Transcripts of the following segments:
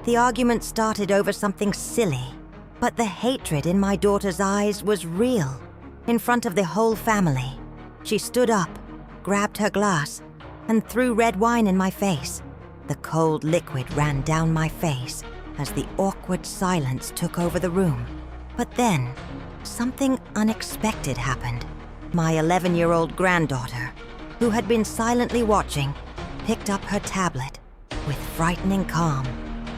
The argument started over something silly, but the hatred in my daughter's eyes was real. In front of the whole family, she stood up, grabbed her glass, and threw red wine in my face. The cold liquid ran down my face as the awkward silence took over the room. But then, something unexpected happened. My 11-year-old granddaughter, who had been silently watching, picked up her tablet with frightening calm.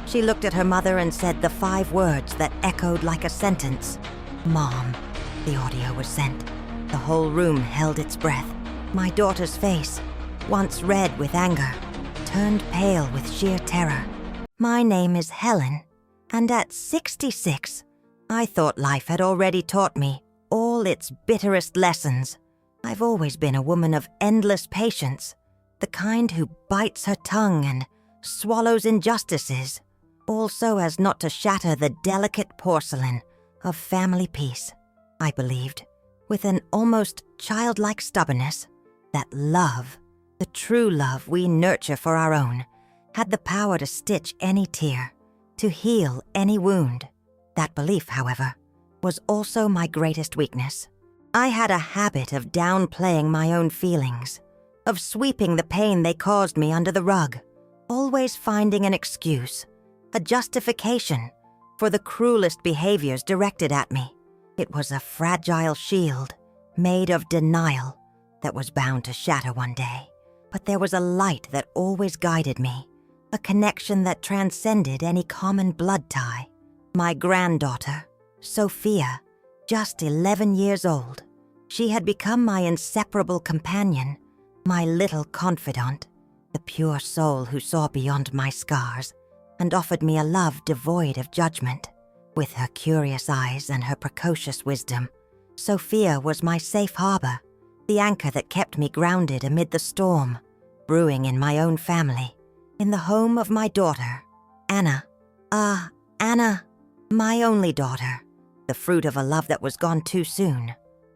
She looked at her mother and said the 5 words that echoed like a sentence. "Mom." The audio was sent. The whole room held its breath. My daughter's face, once red with anger, turned pale with sheer terror. My name is Helen, and at 66, I thought life had already taught me all its bitterest lessons. I've always been a woman of endless patience, the kind who bites her tongue and swallows injustices, all so as not to shatter the delicate porcelain of family peace. I believed, with an almost childlike stubbornness, that love, the true love we nurture for our own, had the power to stitch any tear, to heal any wound. That belief, however, was also my greatest weakness. I had a habit of downplaying my own feelings, of sweeping the pain they caused me under the rug, always finding an excuse, a justification for the cruelest behaviors directed at me. It was a fragile shield, made of denial, that was bound to shatter one day. But there was a light that always guided me, a connection that transcended any common blood tie. My granddaughter, Sophia, just 11 years old. She had become my inseparable companion, my little confidant, the pure soul who saw beyond my scars and offered me a love devoid of judgment. With her curious eyes and her precocious wisdom, Sophia was my safe harbor, the anchor that kept me grounded amid the storm, brewing in my own family, in the home of my daughter, Anna. Anna, my only daughter, the fruit of a love that was gone too soon.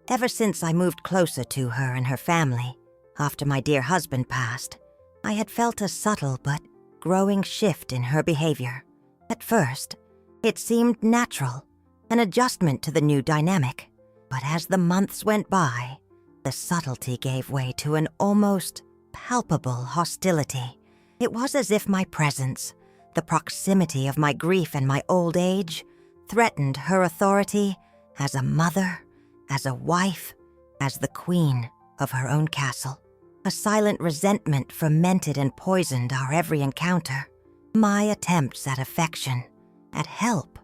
Ever since I moved closer to her and her family, after my dear husband passed, I had felt a subtle but growing shift in her behavior. At first, it seemed natural, an adjustment to the new dynamic. But as the months went by, the subtlety gave way to an almost palpable hostility. It was as if my presence, the proximity of my grief and my old age, threatened her authority as a mother, as a wife, as the queen of her own castle. A silent resentment fermented and poisoned our every encounter. My attempts at affection, at help,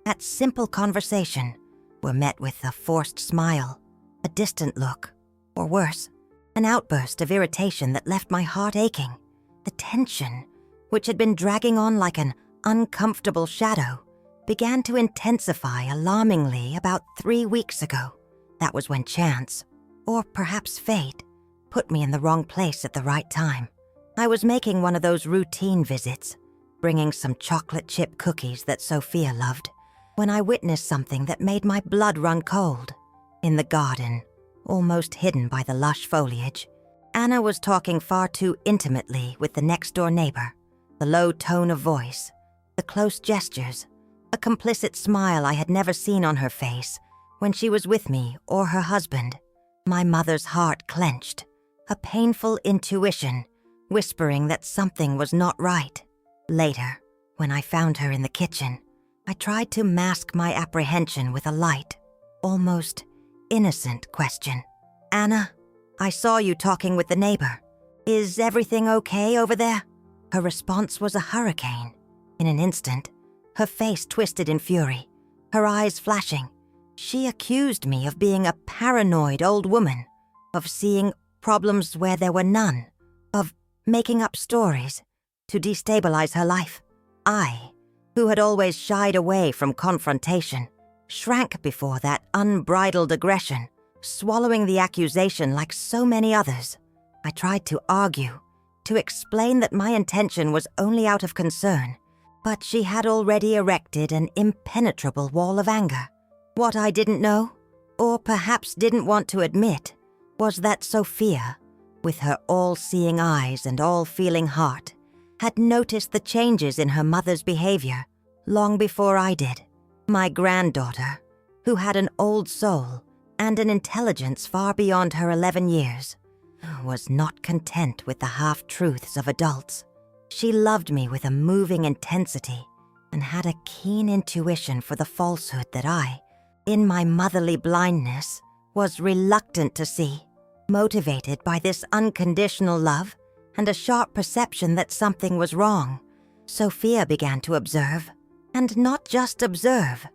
at simple conversation, were met with a forced smile, a distant look, or worse, an outburst of irritation that left my heart aching. The tension, which had been dragging on like an uncomfortable shadow, began to intensify alarmingly about 3 weeks ago. That was when chance, or perhaps fate, put me in the wrong place at the right time. I was making one of those routine visits, bringing some chocolate chip cookies that Sophia loved, when I witnessed something that made my blood run cold. In the garden, almost hidden by the lush foliage, Anna was talking far too intimately with the next-door neighbor. The low tone of voice, the close gestures, a complicit smile I had never seen on her face when she was with me or her husband. My mother's heart clenched, a painful intuition whispering that something was not right. Later, when I found her in the kitchen, I tried to mask my apprehension with a light, almost innocent question. "Anna, I saw you talking with the neighbor. Is everything okay over there?" Her response was a hurricane. In an instant, her face twisted in fury, her eyes flashing. She accused me of being a paranoid old woman, of seeing problems where there were none, of making up stories to destabilize her life. I, who had always shied away from confrontation, shrank before that unbridled aggression, swallowing the accusation like so many others. I tried to argue, to explain that my intention was only out of concern, but she had already erected an impenetrable wall of anger. What I didn't know, or perhaps didn't want to admit, was that Sophia, with her all-seeing eyes and all-feeling heart, had noticed the changes in her mother's behavior long before I did. My granddaughter, who had an old soul and an intelligence far beyond her 11 years, was not content with the half-truths of adults. She loved me with a moving intensity and had a keen intuition for the falsehood that I, in my motherly blindness, was reluctant to see. Motivated by this unconditional love and a sharp perception that something was wrong, Sophia began to observe, and not just observe.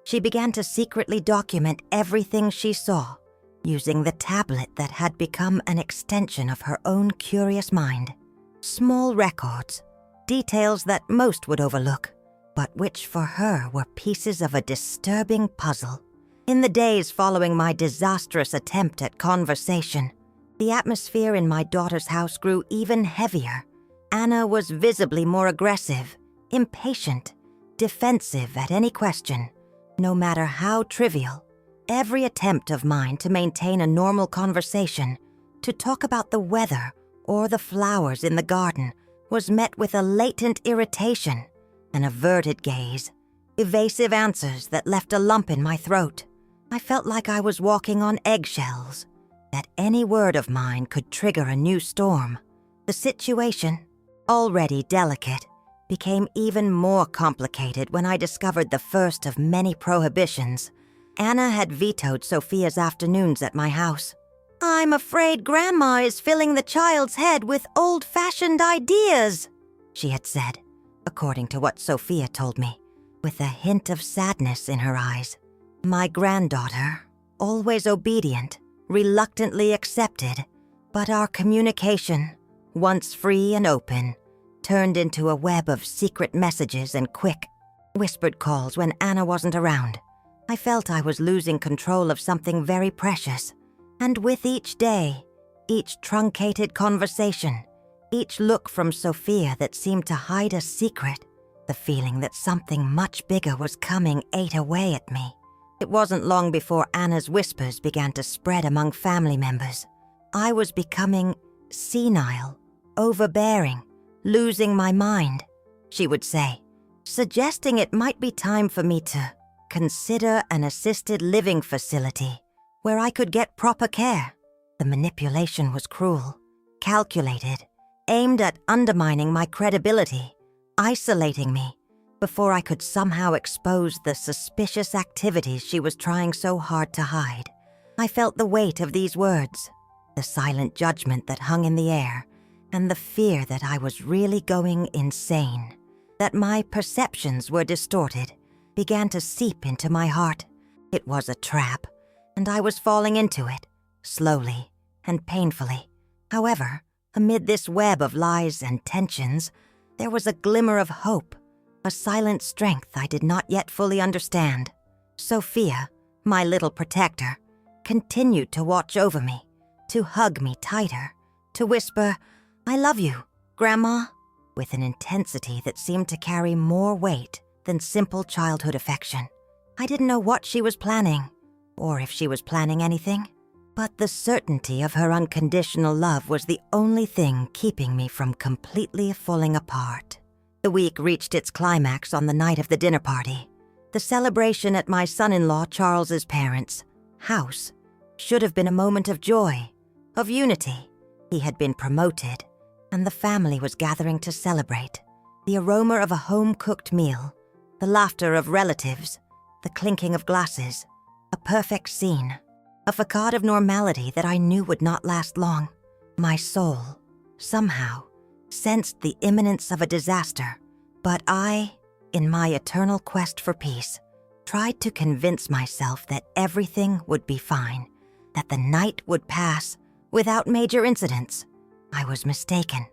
She began to secretly document everything she saw, using the tablet that had become an extension of her own curious mind. Small records, details that most would overlook, but which for her were pieces of a disturbing puzzle. In the days following my disastrous attempt at conversation, the atmosphere in my daughter's house grew even heavier. Anna was visibly more aggressive, impatient, defensive at any question, no matter how trivial. Every attempt of mine to maintain a normal conversation, to talk about the weather or the flowers in the garden, was met with a latent irritation, an averted gaze, evasive answers that left a lump in my throat. I felt like I was walking on eggshells, that any word of mine could trigger a new storm. The situation, already delicate, became even more complicated when I discovered the first of many prohibitions. Anna had vetoed Sophia's afternoons at my house. "I'm afraid Grandma is filling the child's head with old-fashioned ideas," she had said, according to what Sophia told me, with a hint of sadness in her eyes. My granddaughter, always obedient, reluctantly accepted, but our communication, once free and open, turned into a web of secret messages and quick, whispered calls when Anna wasn't around. I felt I was losing control of something very precious, and with each day, each truncated conversation, each look from Sophia that seemed to hide a secret, the feeling that something much bigger was coming ate away at me. It wasn't long before Anna's whispers began to spread among family members. I was becoming senile, overbearing, losing my mind, she would say, suggesting it might be time for me to consider an assisted living facility where I could get proper care. The manipulation was cruel, calculated, aimed at undermining my credibility, isolating me, before I could somehow expose the suspicious activities she was trying so hard to hide. I felt the weight of these words, the silent judgment that hung in the air, and the fear that I was really going insane, that my perceptions were distorted, began to seep into my heart. It was a trap, and I was falling into it, slowly and painfully. However, amid this web of lies and tensions, there was a glimmer of hope, a silent strength I did not yet fully understand. Sophia, my little protector, continued to watch over me, to hug me tighter, to whisper, "I love you, Grandma," with an intensity that seemed to carry more weight than simple childhood affection. I didn't know what she was planning, or if she was planning anything, but the certainty of her unconditional love was the only thing keeping me from completely falling apart. The week reached its climax on the night of the dinner party. The celebration at my son-in-law Charles's parents' house should have been a moment of joy, of unity. He had been promoted, and the family was gathering to celebrate. The aroma of a home-cooked meal, the laughter of relatives, the clinking of glasses, a perfect scene, a facade of normality that I knew would not last long. My soul, somehow, sensed the imminence of a disaster, but I, in my eternal quest for peace, tried to convince myself that everything would be fine, that the night would pass without major incidents. I was mistaken.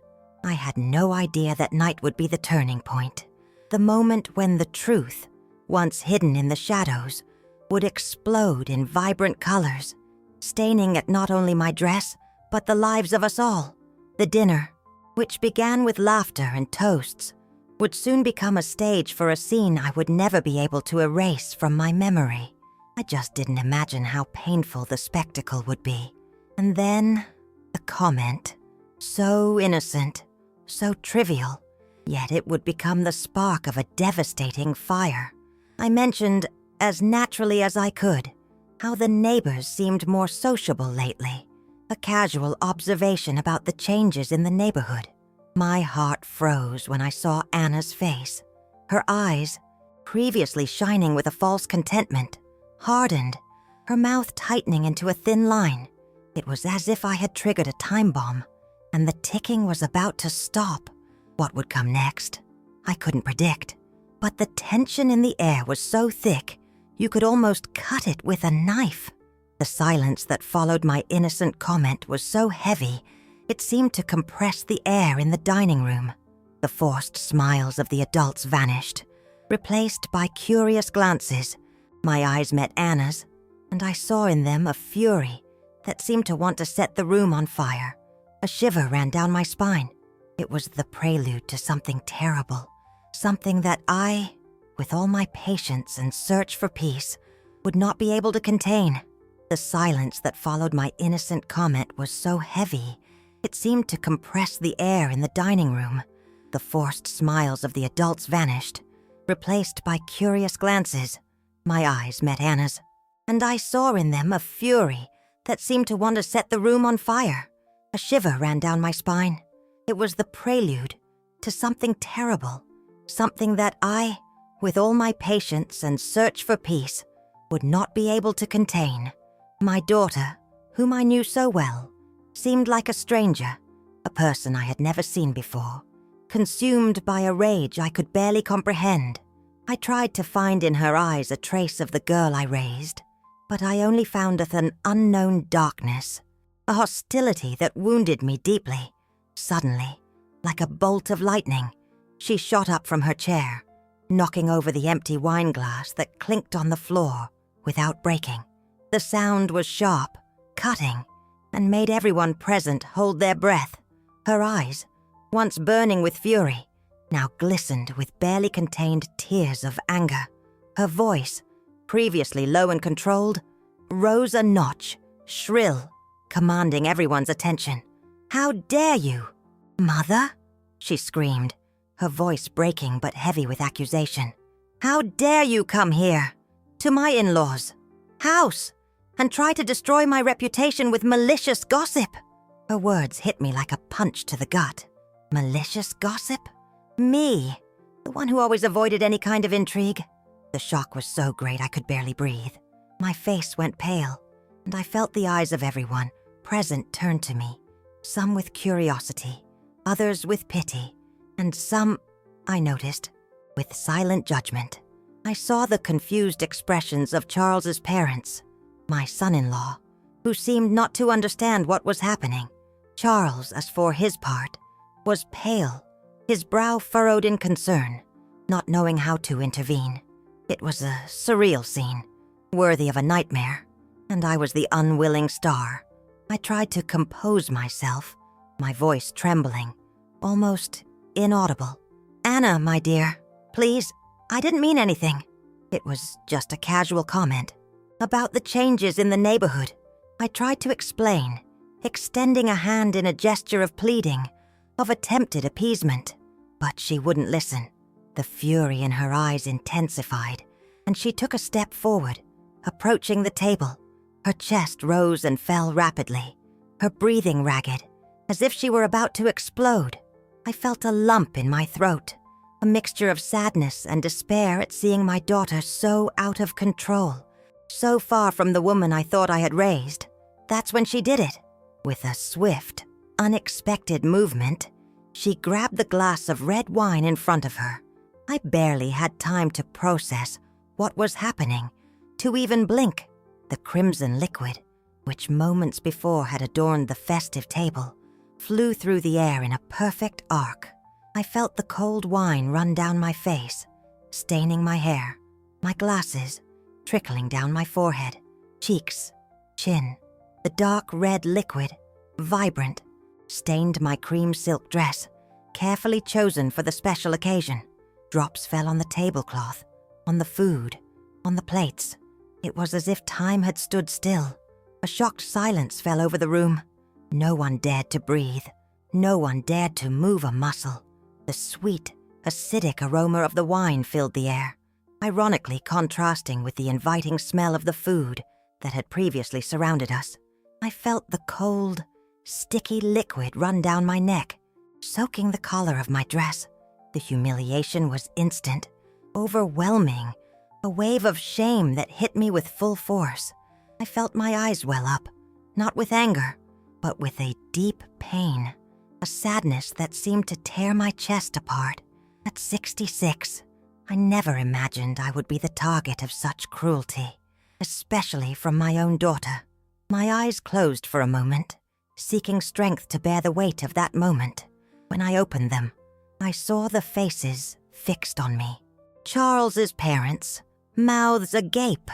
I had no idea that night would be the turning point, the moment when the truth, once hidden in the shadows, would explode in vibrant colors, staining at not only my dress, but the lives of us all. The dinner, which began with laughter and toasts, would soon become a stage for a scene I would never be able to erase from my memory. I just didn't imagine how painful the spectacle would be. And then, a comment, so innocent, so trivial, yet it would become the spark of a devastating fire. I mentioned, as naturally as I could, how the neighbors seemed more sociable lately, a casual observation about the changes in the neighborhood. My heart froze when I saw Anna's face. Her eyes, previously shining with a false contentment, hardened, her mouth tightening into a thin line. It was as if I had triggered a time bomb, and the ticking was about to stop. What would come next? I couldn't predict, but the tension in the air was so thick, you could almost cut it with a knife. The silence that followed my innocent comment was so heavy, it seemed to compress the air in the dining room. The forced smiles of the adults vanished, replaced by curious glances. My eyes met Anna's, and I saw in them a fury that seemed to want to set the room on fire. A shiver ran down my spine. It was the prelude to something terrible, something that I, with all my patience and search for peace, would not be able to contain. The silence that followed my innocent comment was so heavy, it seemed to compress the air in the dining room. The forced smiles of the adults vanished, replaced by curious glances. My eyes met Anna's, and I saw in them a fury that seemed to want to set the room on fire. A shiver ran down my spine. It was the prelude to something terrible, something that I, with all my patience and search for peace, would not be able to contain. My daughter, whom I knew so well, seemed like a stranger, a person I had never seen before, consumed by a rage I could barely comprehend. I tried to find in her eyes a trace of the girl I raised, but I only found an unknown darkness, a hostility that wounded me deeply. Suddenly, like a bolt of lightning, she shot up from her chair, knocking over the empty wine glass that clinked on the floor without breaking. The sound was sharp, cutting, and made everyone present hold their breath. Her eyes, once burning with fury, now glistened with barely contained tears of anger. Her voice, previously low and controlled, rose a notch, shrill, commanding everyone's attention. "How dare you, Mother?" she screamed, her voice breaking but heavy with accusation. "How dare you come here, to my in-laws' house, and try to destroy my reputation with malicious gossip?" Her words hit me like a punch to the gut. Malicious gossip? Me, the one who always avoided any kind of intrigue? The shock was so great I could barely breathe. My face went pale, and I felt the eyes of everyone present turn to me, some with curiosity, others with pity, and some, I noticed, with silent judgment. I saw the confused expressions of Charles's parents, my son-in-law, who seemed not to understand what was happening. Charles, as for his part, was pale, his brow furrowed in concern, not knowing how to intervene. It was a surreal scene, worthy of a nightmare, and I was the unwilling star. I tried to compose myself, my voice trembling, almost inaudible. "Anna, my dear, please, I didn't mean anything. It was just a casual comment about the changes in the neighborhood." I tried to explain, extending a hand in a gesture of pleading, of attempted appeasement, but she wouldn't listen. The fury in her eyes intensified, and she took a step forward, approaching the table. Her chest rose and fell rapidly, her breathing ragged, as if she were about to explode. I felt a lump in my throat, a mixture of sadness and despair at seeing my daughter so out of control, so far from the woman I thought I had raised. That's when she did it. With a swift, unexpected movement, she grabbed the glass of red wine in front of her. I barely had time to process what was happening, to even blink. The crimson liquid, which moments before had adorned the festive table, flew through the air in a perfect arc. I felt the cold wine run down my face, staining my hair, my glasses, trickling down my forehead, cheeks, chin. The dark red liquid, vibrant, stained my cream silk dress, carefully chosen for the special occasion. Drops fell on the tablecloth, on the food, on the plates. It was as if time had stood still. A shocked silence fell over the room. No one dared to breathe. No one dared to move a muscle. The sweet, acidic aroma of the wine filled the air, ironically contrasting with the inviting smell of the food that had previously surrounded us. I felt the cold, sticky liquid run down my neck, soaking the collar of my dress. The humiliation was instant, overwhelming, a wave of shame that hit me with full force. I felt my eyes well up, not with anger, but with a deep pain, a sadness that seemed to tear my chest apart. At 66, I never imagined I would be the target of such cruelty, especially from my own daughter. My eyes closed for a moment, seeking strength to bear the weight of that moment. When I opened them, I saw the faces fixed on me. Charles's parents, mouths agape,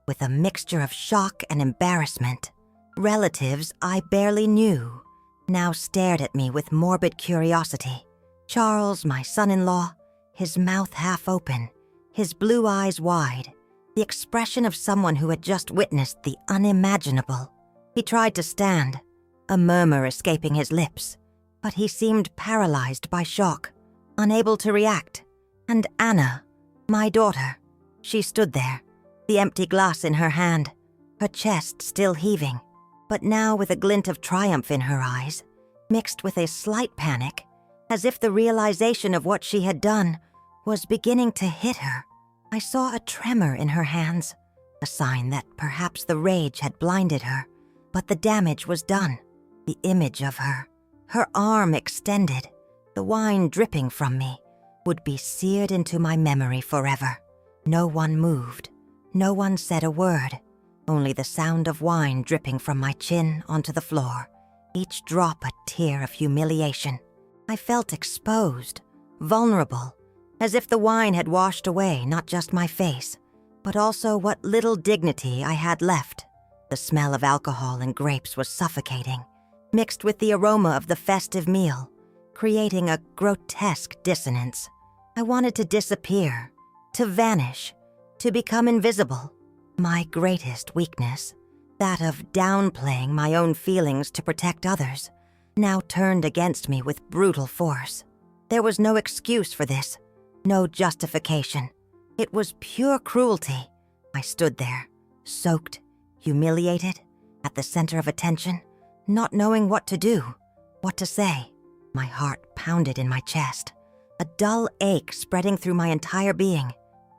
with a mixture of shock and embarrassment. Relatives I barely knew now stared at me with morbid curiosity. Charles, my son-in-law, his mouth half open, his blue eyes wide, the expression of someone who had just witnessed the unimaginable. He tried to stand, a murmur escaping his lips, but he seemed paralyzed by shock, unable to react. And Anna, my daughter, she stood there, the empty glass in her hand, her chest still heaving, but now with a glint of triumph in her eyes, mixed with a slight panic, as if the realization of what she had done was beginning to hit her. I saw a tremor in her hands, a sign that perhaps the rage had blinded her, but the damage was done. The image of her, her arm extended, the wine dripping from me, would be seared into my memory forever. No one moved. No one said a word. Only the sound of wine dripping from my chin onto the floor, each drop a tear of humiliation. I felt exposed, vulnerable, as if the wine had washed away not just my face, but also what little dignity I had left. The smell of alcohol and grapes was suffocating, mixed with the aroma of the festive meal, creating a grotesque dissonance. I wanted to disappear, to vanish, to become invisible. My greatest weakness, that of downplaying my own feelings to protect others, now turned against me with brutal force. There was no excuse for this, no justification. It was pure cruelty. I stood there, soaked, humiliated, at the center of attention, not knowing what to do, what to say. My heart pounded in my chest, a dull ache spreading through my entire being.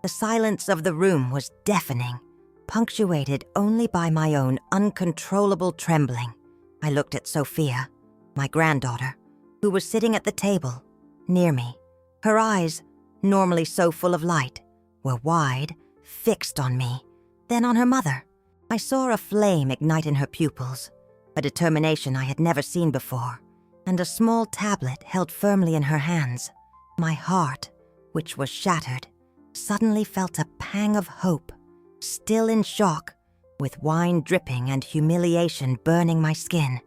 The silence of the room was deafening, punctuated only by my own uncontrollable trembling. I looked at Sophia, my granddaughter, who was sitting at the table, near me. Her eyes, normally so full of light, were wide, fixed on me, then on her mother. I saw a flame ignite in her pupils, a determination I had never seen before, and a small tablet held firmly in her hands. My heart, which was shattered, suddenly felt a pang of hope. Still in shock, with wine dripping and humiliation burning my skin,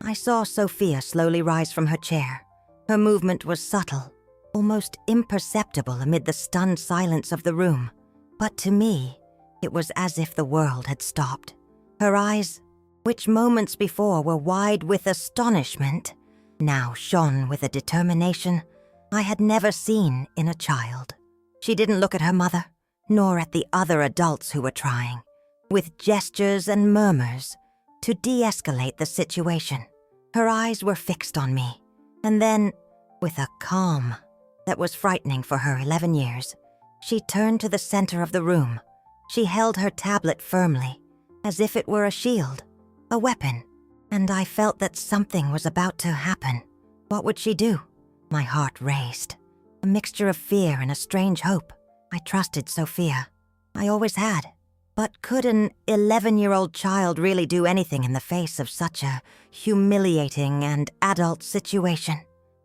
I saw Sophia slowly rise from her chair. Her movement was subtle, almost imperceptible amid the stunned silence of the room. But to me, it was as if the world had stopped. Her eyes, which moments before were wide with astonishment, now shone with a determination I had never seen in a child. She didn't look at her mother, nor at the other adults who were trying, with gestures and murmurs, to de-escalate the situation. Her eyes were fixed on me, and then, with a calm that was frightening for her 11 years, she turned to the center of the room. She held her tablet firmly, as if it were a shield, a weapon, and I felt that something was about to happen. What would she do? My heart raced, a mixture of fear and a strange hope. I trusted Sophia. I always had. But could an 11-year-old child really do anything in the face of such a humiliating and adult situation?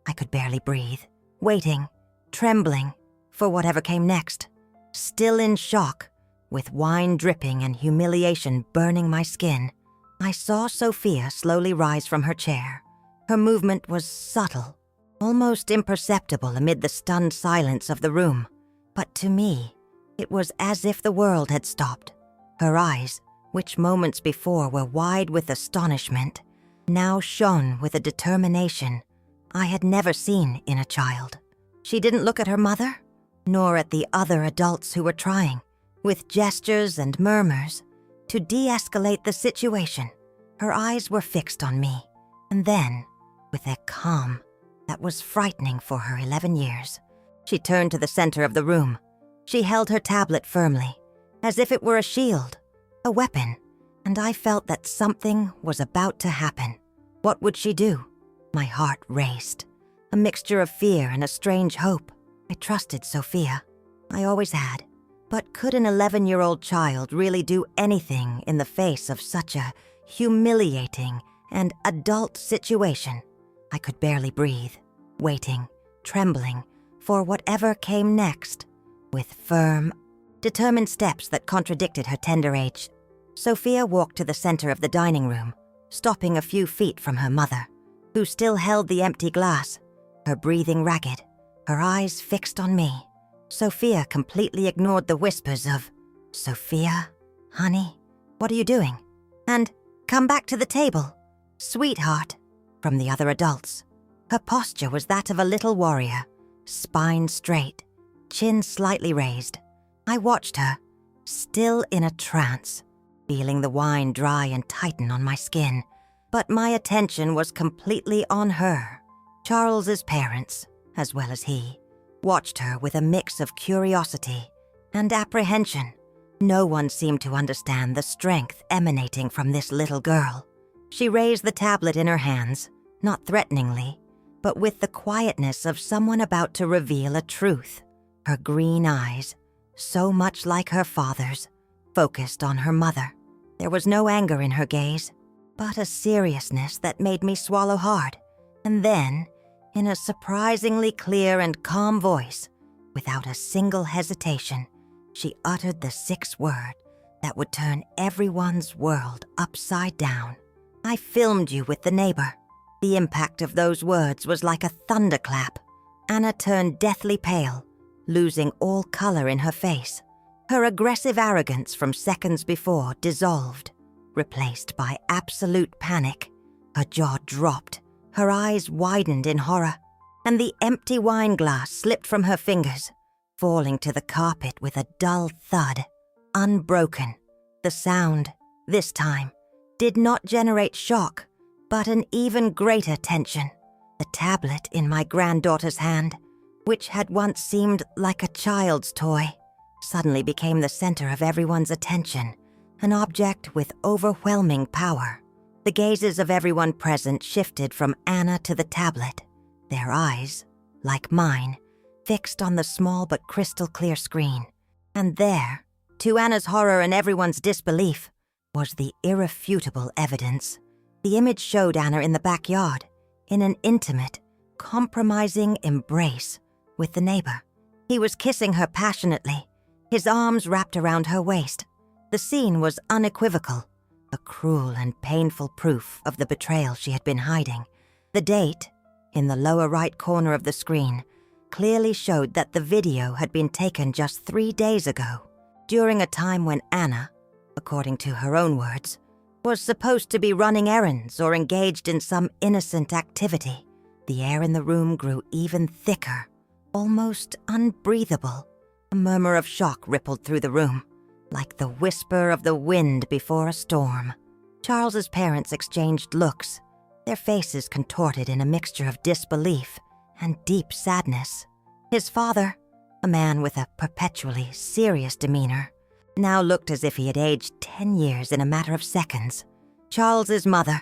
I could barely breathe, waiting, trembling, for whatever came next. Still in shock, with wine dripping and humiliation burning my skin, I saw Sophia slowly rise from her chair. Her movement was subtle, almost imperceptible amid the stunned silence of the room. But to me, it was as if the world had stopped. Her eyes, which moments before were wide with astonishment, now shone with a determination I had never seen in a child. She didn't look at her mother, nor at the other adults who were trying, with gestures and murmurs, to de-escalate the situation. Her eyes were fixed on me, and then, with a calm that was frightening for her 11 years, she turned to the center of the room. She held her tablet firmly, as if it were a shield, a weapon, and I felt that something was about to happen. What would she do? My heart raced, a mixture of fear and a strange hope. I trusted Sophia. I always had. But could an 11-year-old child really do anything in the face of such a humiliating and adult situation? I could barely breathe, waiting, trembling, for whatever came next, with firm, determined steps that contradicted her tender age. Sophia walked to the center of the dining room, stopping a few feet from her mother, who still held the empty glass, her breathing ragged, her eyes fixed on me. Sophia completely ignored the whispers of, "Sophia, honey, what are you doing?" And, "Come back to the table, sweetheart," from the other adults. Her posture was that of a little warrior, spine straight, chin slightly raised. I watched her, still in a trance, feeling the wine dry and tighten on my skin. But my attention was completely on her. Charles's parents, as well as he, watched her with a mix of curiosity and apprehension. No one seemed to understand the strength emanating from this little girl. She raised the tablet in her hands, not threateningly, but with the quietness of someone about to reveal a truth. Her green eyes, so much like her father's, focused on her mother. There was no anger in her gaze, but a seriousness that made me swallow hard. And then, in a surprisingly clear and calm voice, without a single hesitation, she uttered the 6 word that would turn everyone's world upside down. "I filmed you with the neighbor." The impact of those words was like a thunderclap. Anna turned deathly pale, losing all color in her face. Her aggressive arrogance from seconds before dissolved, replaced by absolute panic. Her jaw dropped, her eyes widened in horror, and the empty wine glass slipped from her fingers, falling to the carpet with a dull thud, unbroken. The sound, this time, did not generate shock, but an even greater tension. The tablet in my granddaughter's hand, which had once seemed like a child's toy, suddenly became the center of everyone's attention, an object with overwhelming power. The gazes of everyone present shifted from Anna to the tablet, their eyes, like mine, fixed on the small but crystal-clear screen. And there, to Anna's horror and everyone's disbelief, was the irrefutable evidence. The image showed Anna in the backyard, in an intimate, compromising embrace with the neighbor. He was kissing her passionately, his arms wrapped around her waist. The scene was unequivocal, a cruel and painful proof of the betrayal she had been hiding. The date, in the lower right corner of the screen, clearly showed that the video had been taken just 3 days ago, during a time when Anna, according to her own words, was supposed to be running errands or engaged in some innocent activity. The air in the room grew even thicker, almost unbreathable. A murmur of shock rippled through the room, like the whisper of the wind before a storm. Charles's parents exchanged looks, their faces contorted in a mixture of disbelief and deep sadness. His father, a man with a perpetually serious demeanor, now looked as if he had aged 10 years in a matter of seconds. Charles's mother,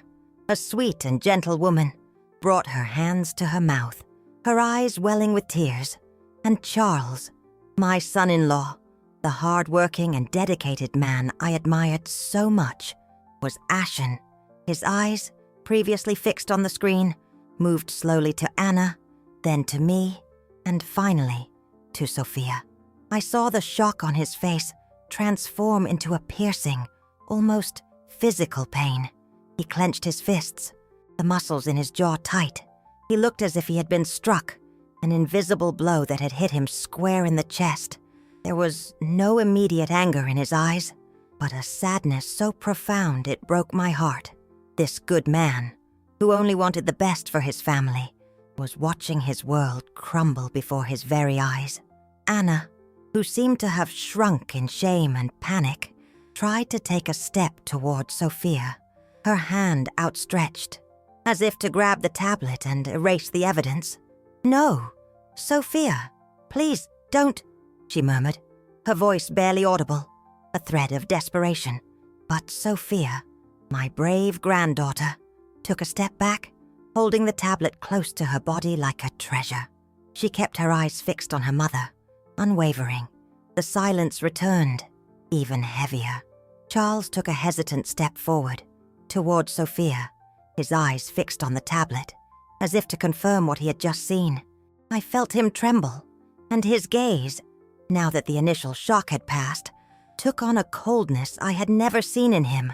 a sweet and gentle woman, brought her hands to her mouth, her eyes welling with tears. And Charles, my son-in-law, the hard-working and dedicated man I admired so much, was ashen. His eyes, previously fixed on the screen, moved slowly to Anna, then to me, and finally to Sophia. I saw the shock on his face transform into a piercing, almost physical pain. He clenched his fists, the muscles in his jaw tight. He looked as if he had been struck, an invisible blow that had hit him square in the chest. There was no immediate anger in his eyes, but a sadness so profound it broke my heart. This good man, who only wanted the best for his family, was watching his world crumble before his very eyes. Anna, who seemed to have shrunk in shame and panic, tried to take a step toward Sophia, her hand outstretched, as if to grab the tablet and erase the evidence. "No, Sophia, please don't," she murmured, her voice barely audible, a thread of desperation. But Sophia, my brave granddaughter, took a step back, holding the tablet close to her body like a treasure. She kept her eyes fixed on her mother, unwavering. The silence returned, even heavier. Charles took a hesitant step forward, toward Sophia, his eyes fixed on the tablet, as if to confirm what he had just seen. I felt him tremble, and his gaze, now that the initial shock had passed, took on a coldness I had never seen in him.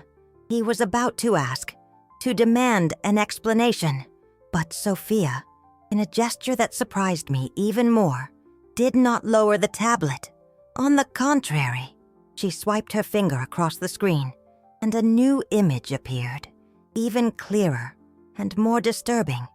He was about to ask, to demand an explanation, but Sophia, in a gesture that surprised me even more, did not lower the tablet. On the contrary, she swiped her finger across the screen, and a new image appeared, even clearer and more disturbing.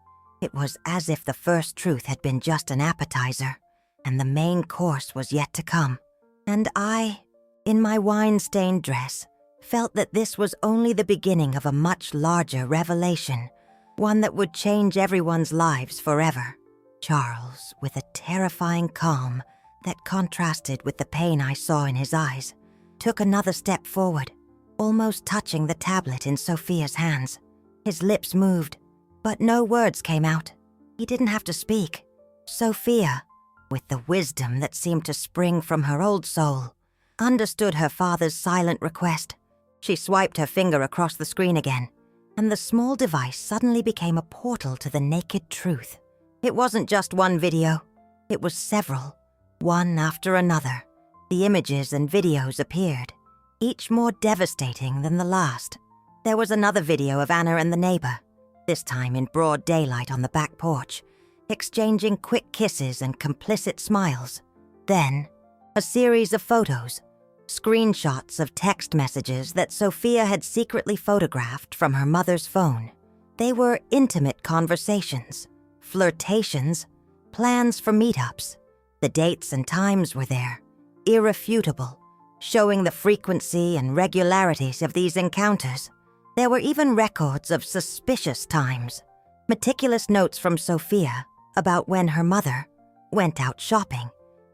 It was as if the first truth had been just an appetizer, and the main course was yet to come. And I, in my wine-stained dress, felt that this was only the beginning of a much larger revelation, one that would change everyone's lives forever. Charles, with a terrifying calm that contrasted with the pain I saw in his eyes, took another step forward, almost touching the tablet in Sophia's hands. His lips moved, but no words came out. He didn't have to speak. Sophia, with the wisdom that seemed to spring from her old soul, understood her father's silent request. She swiped her finger across the screen again, and the small device suddenly became a portal to the naked truth. It wasn't just one video. It was several, one after another. The images and videos appeared, each more devastating than the last. There was another video of Anna and the neighbor, this time in broad daylight on the back porch, exchanging quick kisses and complicit smiles. Then, a series of photos, screenshots of text messages that Sophia had secretly photographed from her mother's phone. They were intimate conversations, flirtations, plans for meetups. The dates and times were there, irrefutable, showing the frequency and regularities of these encounters. There were even records of suspicious times, meticulous notes from Sophia about when her mother went out shopping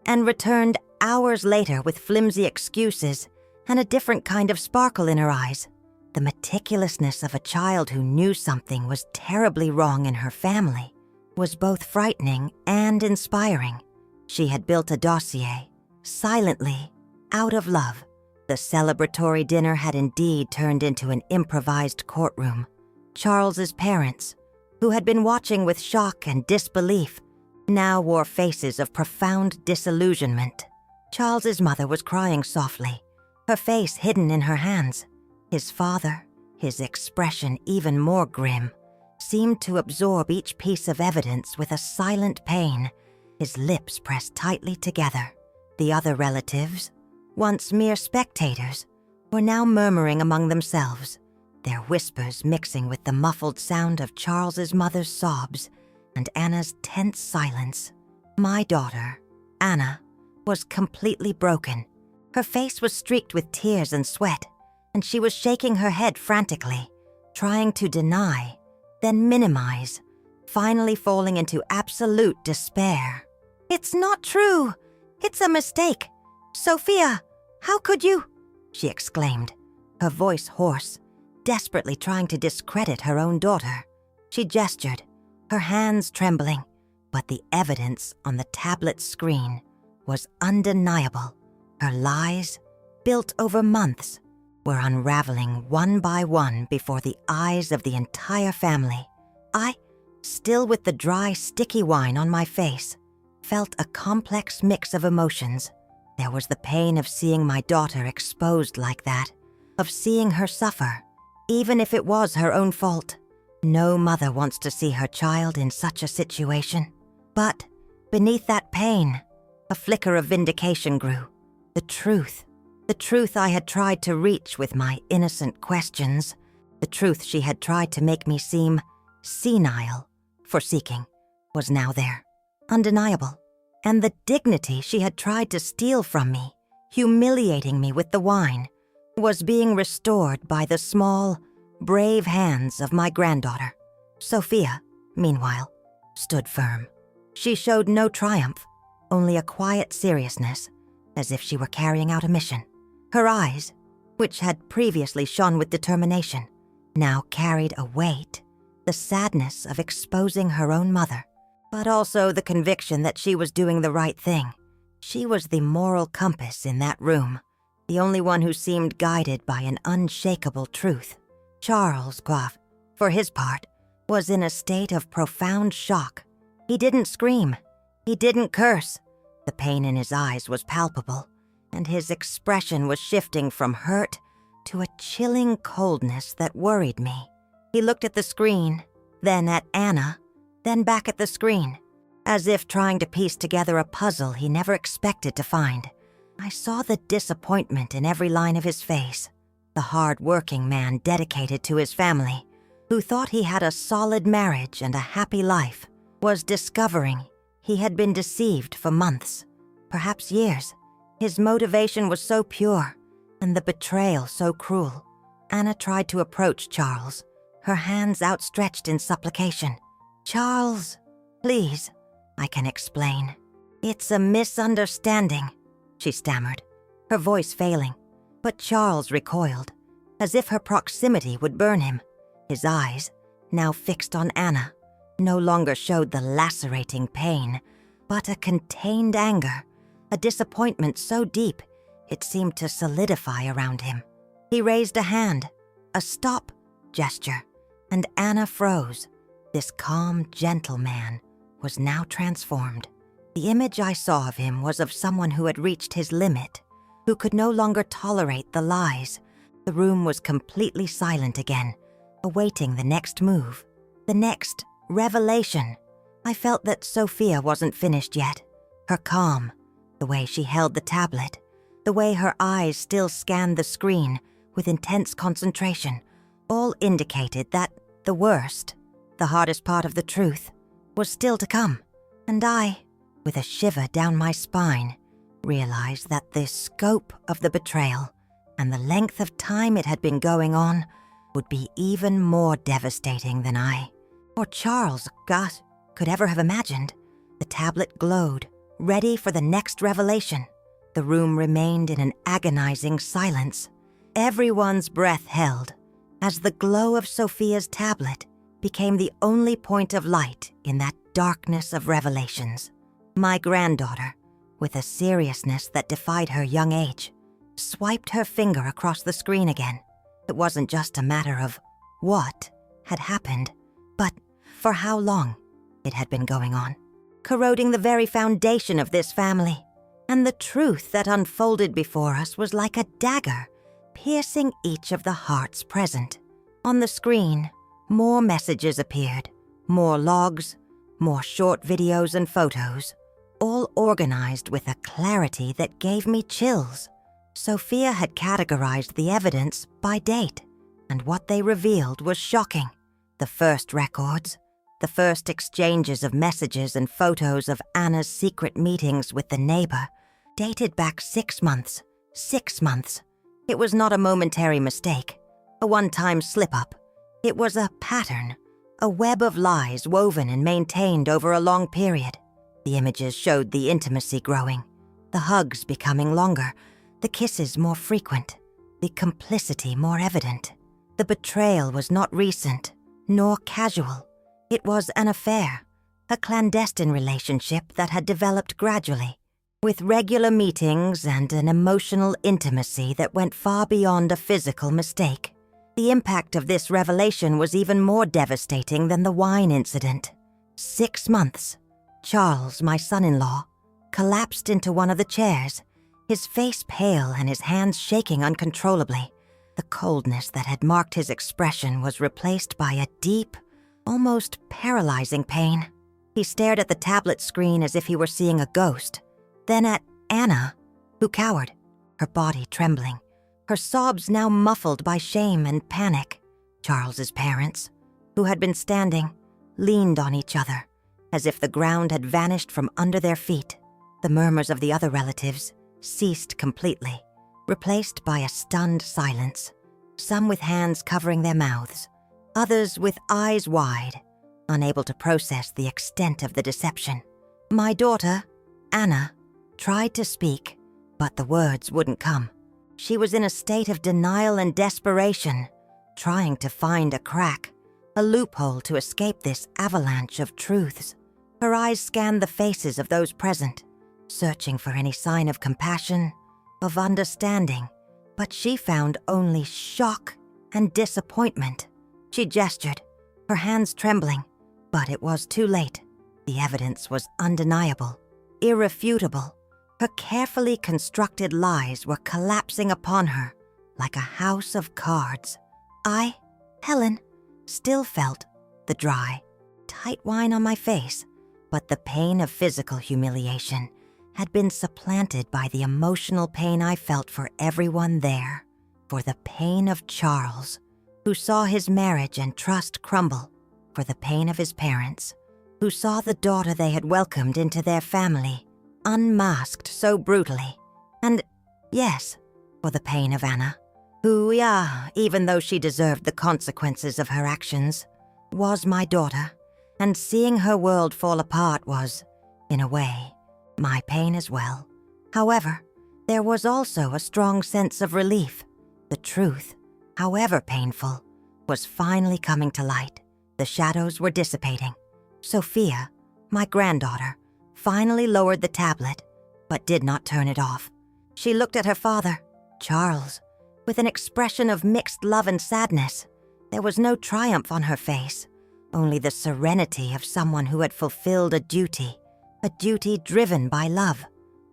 and returned hours later with flimsy excuses and a different kind of sparkle in her eyes. The meticulousness of a child who knew something was terribly wrong in her family was both frightening and inspiring. She had built a dossier, silently, out of love. The celebratory dinner had indeed turned into an improvised courtroom. Charles's parents, who had been watching with shock and disbelief, now wore faces of profound disillusionment. Charles's mother was crying softly, her face hidden in her hands. His father, his expression even more grim, seemed to absorb each piece of evidence with a silent pain, his lips pressed tightly together. The other relatives, once mere spectators, were now murmuring among themselves, their whispers mixing with the muffled sound of Charles's mother's sobs and Anna's tense silence. My daughter, Anna, was completely broken. Her face was streaked with tears and sweat, and she was shaking her head frantically, trying to deny, then minimize, finally falling into absolute despair. "It's not true! It's a mistake! Sophia, how could you?" she exclaimed, her voice hoarse, desperately trying to discredit her own daughter. She gestured, her hands trembling, but the evidence on the tablet's screen was undeniable. Her lies, built over months, were unraveling one by one before the eyes of the entire family. I, still with the dry, sticky wine on my face, felt a complex mix of emotions. There was the pain of seeing my daughter exposed like that, of seeing her suffer, even if it was her own fault. No mother wants to see her child in such a situation. But beneath that pain, a flicker of vindication grew. The truth I had tried to reach with my innocent questions, the truth she had tried to make me seem senile for seeking. was now there, undeniable, and the dignity she had tried to steal from me, humiliating me with the wine, was being restored by the small, brave hands of my granddaughter. Sophia, meanwhile, stood firm. She showed no triumph, only a quiet seriousness, as if she were carrying out a mission. Her eyes, which had previously shone with determination, now carried a weight, the sadness of exposing her own mother, but also the conviction that she was doing the right thing. She was the moral compass in that room, the only one who seemed guided by an unshakable truth. Charles Coif, for his part, was in a state of profound shock. He didn't scream. He didn't curse. The pain in his eyes was palpable, and his expression was shifting from hurt to a chilling coldness that worried me. He looked at the screen, then at Anna, then back at the screen, as if trying to piece together a puzzle he never expected to find. I saw the disappointment in every line of his face. The hard-working man dedicated to his family, who thought he had a solid marriage and a happy life, was discovering he had been deceived for months, perhaps years. His motivation was so pure, and the betrayal so cruel. Anna tried to approach Charles, her hands outstretched in supplication. "Charles, please, I can explain. It's a misunderstanding," she stammered, her voice failing. But Charles recoiled, as if her proximity would burn him. His eyes, now fixed on Anna, no longer showed the lacerating pain, but a contained anger, a disappointment so deep it seemed to solidify around him. He raised a hand, a stop gesture, and Anna froze. This calm, gentle man was now transformed. The image I saw of him was of someone who had reached his limit, who could no longer tolerate the lies. The room was completely silent again, awaiting the next move, the next revelation. I felt that Sophia wasn't finished yet. Her calm, the way she held the tablet, the way her eyes still scanned the screen with intense concentration, all indicated that the worst, the hardest part of the truth, was still to come. And I, with a shiver down my spine, realized that the scope of the betrayal and the length of time it had been going on would be even more devastating than I, or Charles, could ever have imagined. The tablet glowed, ready for the next revelation. The room remained in an agonizing silence. Everyone's breath held, as the glow of Sophia's tablet became the only point of light in that darkness of revelations. My granddaughter, with a seriousness that defied her young age, swiped her finger across the screen again. It wasn't just a matter of what had happened, but for how long it had been going on, corroding the very foundation of this family. And the truth that unfolded before us was like a dagger, piercing each of the hearts present. On the screen, more messages appeared, more logs, more short videos and photos, all organized with a clarity that gave me chills. Sophia had categorized the evidence by date, and what they revealed was shocking. The first records, the first exchanges of messages and photos of Anna's secret meetings with the neighbor, dated back 6 months. 6 months. It was not a momentary mistake, a one-time slip-up. It was a pattern, a web of lies woven and maintained over a long period. The images showed the intimacy growing, the hugs becoming longer, the kisses more frequent, the complicity more evident. The betrayal was not recent, nor casual. It was an affair, a clandestine relationship that had developed gradually, with regular meetings and an emotional intimacy that went far beyond a physical mistake. The impact of this revelation was even more devastating than the wine incident. 6 months. Charles, my son-in-law, collapsed into one of the chairs, his face pale and his hands shaking uncontrollably. The coldness that had marked his expression was replaced by a deep, almost paralyzing pain. He stared at the tablet screen as if he were seeing a ghost, then at Anna, who cowered, her body trembling, her sobs now muffled by shame and panic. Charles's parents, who had been standing, leaned on each other, as if the ground had vanished from under their feet. The murmurs of the other relatives ceased completely, replaced by a stunned silence, some with hands covering their mouths, others with eyes wide, unable to process the extent of the deception. My daughter, Anna, tried to speak, but the words wouldn't come. She was in a state of denial and desperation, trying to find a crack, a loophole to escape this avalanche of truths. Her eyes scanned the faces of those present, searching for any sign of compassion, of understanding, but she found only shock and disappointment. She gestured, her hands trembling, but it was too late. The evidence was undeniable, irrefutable. Her carefully constructed lies were collapsing upon her like a house of cards. I, Helen, still felt the dry, tight wine on my face, but the pain of physical humiliation had been supplanted by the emotional pain I felt for everyone there, for the pain of Charles, who saw his marriage and trust crumble, for the pain of his parents, who saw the daughter they had welcomed into their family unmasked so brutally, and, yes, for the pain of Anna, who, even though she deserved the consequences of her actions, was my daughter, and seeing her world fall apart was, in a way, my pain as well. However, there was also a strong sense of relief. The truth, however painful, was finally coming to light. The shadows were dissipating. Sophia, my granddaughter, finally lowered the tablet, but did not turn it off. She looked at her father, Charles, with an expression of mixed love and sadness. There was no triumph on her face, only the serenity of someone who had fulfilled a duty driven by love.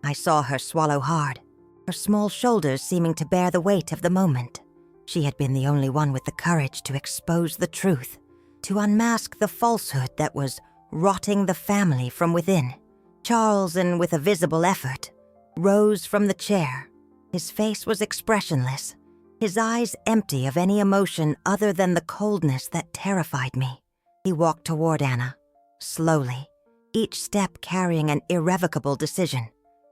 I saw her swallow hard, her small shoulders seeming to bear the weight of the moment. She had been the only one with the courage to expose the truth, to unmask the falsehood that was rotting the family from within. Charles, and with a visible effort, rose from the chair. His face was expressionless, his eyes empty of any emotion other than the coldness that terrified me. He walked toward Anna, slowly, each step carrying an irrevocable decision.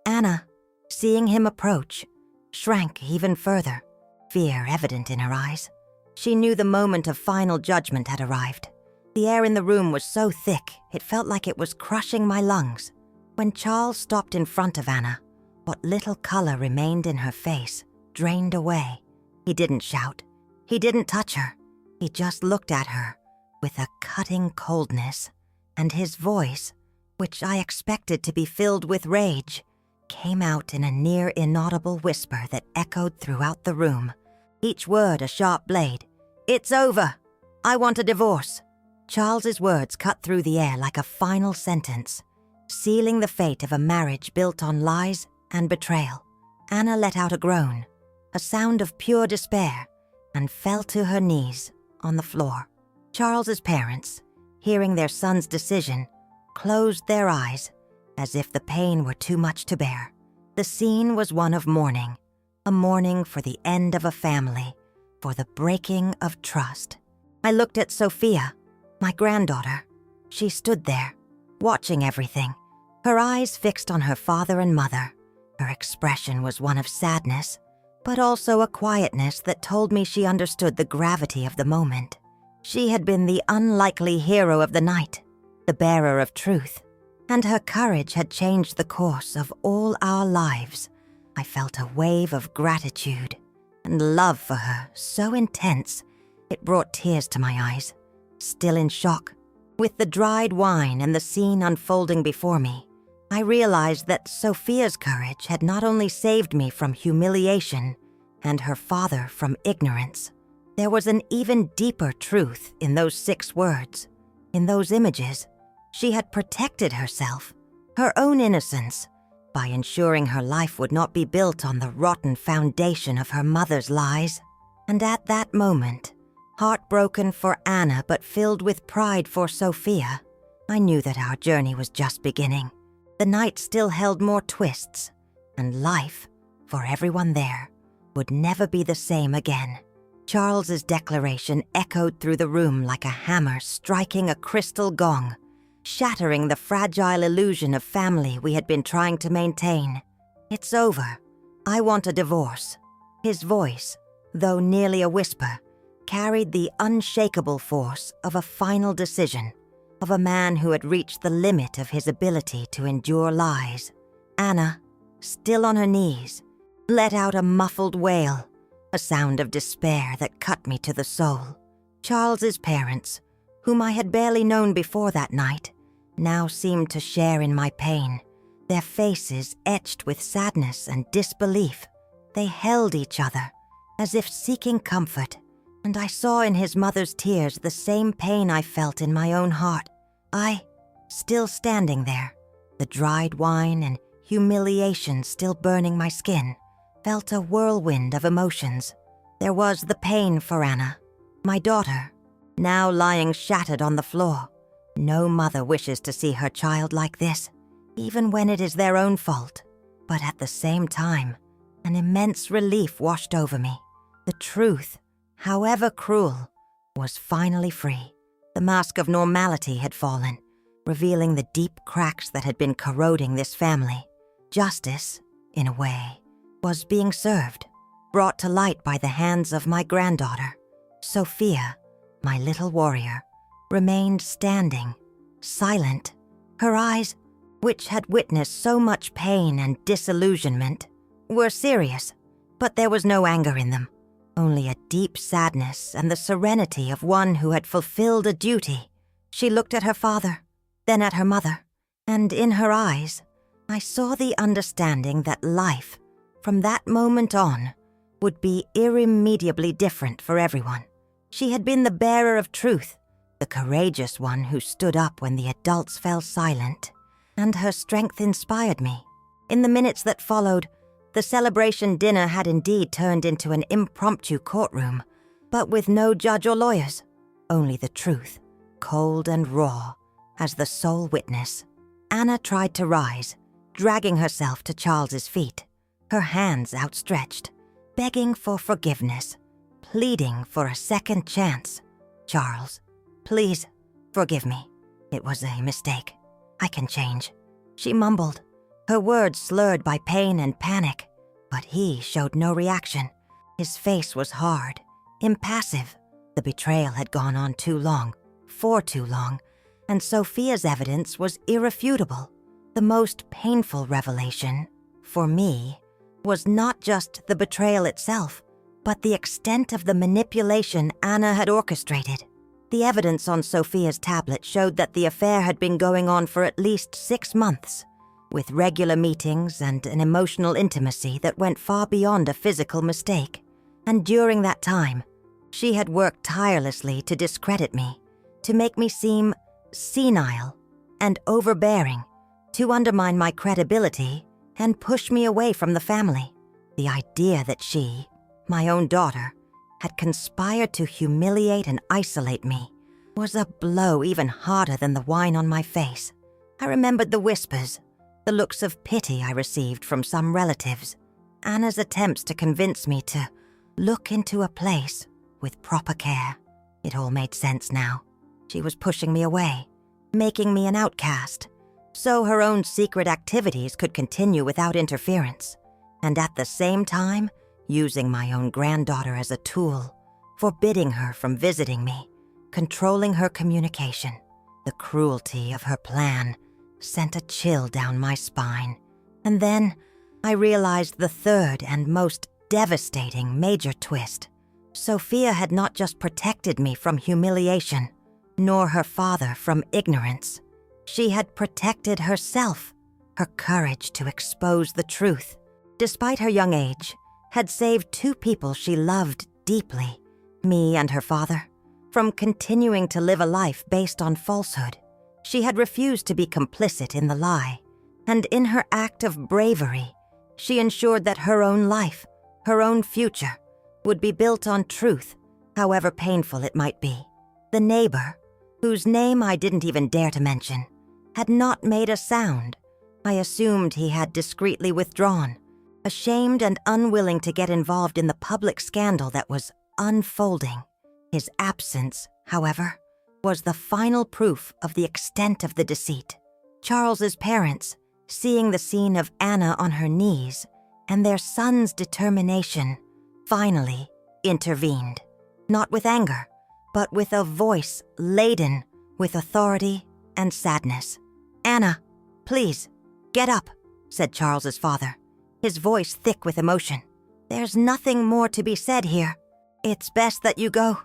Anna, seeing him approach, shrank even further, fear evident in her eyes. She knew the moment of final judgment had arrived. The air in the room was so thick, it felt like it was crushing my lungs. When Charles stopped in front of Anna, what little color remained in her face drained away. He didn't shout. He didn't touch her. He just looked at her with a cutting coldness, and his voice, which I expected to be filled with rage, came out in a near inaudible whisper that echoed throughout the room, each word a sharp blade. "It's over. I want a divorce." Charles's words cut through the air like a final sentence, sealing the fate of a marriage built on lies and betrayal. Anna let out a groan, a sound of pure despair, and fell to her knees on the floor. Charles's parents, hearing their son's decision, closed their eyes as if the pain were too much to bear. The scene was one of mourning, a mourning for the end of a family, for the breaking of trust. I looked at Sophia, my granddaughter. She stood there, watching everything, her eyes fixed on her father and mother. Her expression was one of sadness, but also a quietness that told me she understood the gravity of the moment. She had been the unlikely hero of the night, the bearer of truth, and her courage had changed the course of all our lives. I felt a wave of gratitude and love for her so intense it brought tears to my eyes. Still in shock, with the dried wine and the scene unfolding before me, I realized that Sophia's courage had not only saved me from humiliation and her father from ignorance. There was an even deeper truth in those 6 words, in those images. She had protected herself, her own innocence, by ensuring her life would not be built on the rotten foundation of her mother's lies. And at that moment, heartbroken for Anna but filled with pride for Sophia, I knew that our journey was just beginning. The night still held more twists, and life, for everyone there, would never be the same again. Charles's declaration echoed through the room like a hammer striking a crystal gong. shattering the fragile illusion of family we had been trying to maintain. "It's over. I want a divorce." His voice, though nearly a whisper, carried the unshakable force of a final decision, of a man who had reached the limit of his ability to endure lies. Anna, still on her knees, let out a muffled wail, a sound of despair that cut me to the soul. Charles's parents, whom I had barely known before that night, now seemed to share in my pain, their faces etched with sadness and disbelief. They held each other, as if seeking comfort, and I saw in his mother's tears the same pain I felt in my own heart. I, still standing there, the dried wine and humiliation still burning my skin, felt a whirlwind of emotions. There was the pain for Anna, my daughter, now lying shattered on the floor. No mother wishes to see her child like this, even when it is their own fault. But at the same time, an immense relief washed over me. The truth, however cruel, was finally free. The mask of normality had fallen, revealing the deep cracks that had been corroding this family. Justice, in a way, was being served, brought to light by the hands of my granddaughter. Sophia, my little warrior, remained standing, silent. Her eyes, which had witnessed so much pain and disillusionment, were serious, but there was no anger in them, only a deep sadness and the serenity of one who had fulfilled a duty. She looked at her father, then at her mother, and in her eyes, I saw the understanding that life, from that moment on, would be irremediably different for everyone. She had been the bearer of truth, the courageous one who stood up when the adults fell silent, and her strength inspired me. In the minutes that followed, the celebration dinner had indeed turned into an impromptu courtroom, but with no judge or lawyers, only the truth, cold and raw, as the sole witness. Anna tried to rise, dragging herself to Charles's feet, her hands outstretched, begging for forgiveness, pleading for a second chance. "Charles, please, forgive me. It was a mistake. I can change," she mumbled, her words slurred by pain and panic. But he showed no reaction. His face was hard, impassive. The betrayal had gone on too long, for too long, and Sophia's evidence was irrefutable. The most painful revelation, for me, was not just the betrayal itself, but the extent of the manipulation Anna had orchestrated. The evidence on Sophia's tablet showed that the affair had been going on for at least 6 months, with regular meetings and an emotional intimacy that went far beyond a physical mistake. And during that time, she had worked tirelessly to discredit me, to make me seem senile and overbearing, to undermine my credibility and push me away from the family. The idea that she, my own daughter, had conspired to humiliate and isolate me was a blow even harder than the wine on my face. I remembered the whispers, the looks of pity I received from some relatives, Anna's attempts to convince me to look into a place with proper care. It all made sense now. She was pushing me away, making me an outcast, so her own secret activities could continue without interference, and at the same time, using my own granddaughter as a tool, forbidding her from visiting me, controlling her communication. The cruelty of her plan sent a chill down my spine. And then I realized the third and most devastating major twist. Sophia had not just protected me from humiliation, nor her father from ignorance. She had protected herself, her courage to expose the truth. Despite her young age, had saved 2 people she loved deeply, me and her father, from continuing to live a life based on falsehood. She had refused to be complicit in the lie, and in her act of bravery, she ensured that her own life, her own future, would be built on truth, however painful it might be. The neighbor, whose name I didn't even dare to mention, had not made a sound. I assumed he had discreetly withdrawn, ashamed and unwilling to get involved in the public scandal that was unfolding. His absence, however, was the final proof of the extent of the deceit. Charles's parents, seeing the scene of Anna on her knees and their son's determination, finally intervened, not with anger, but with a voice laden with authority and sadness. "Anna, please, get up," said Charles's father, his voice thick with emotion. "There's nothing more to be said here. It's best that you go."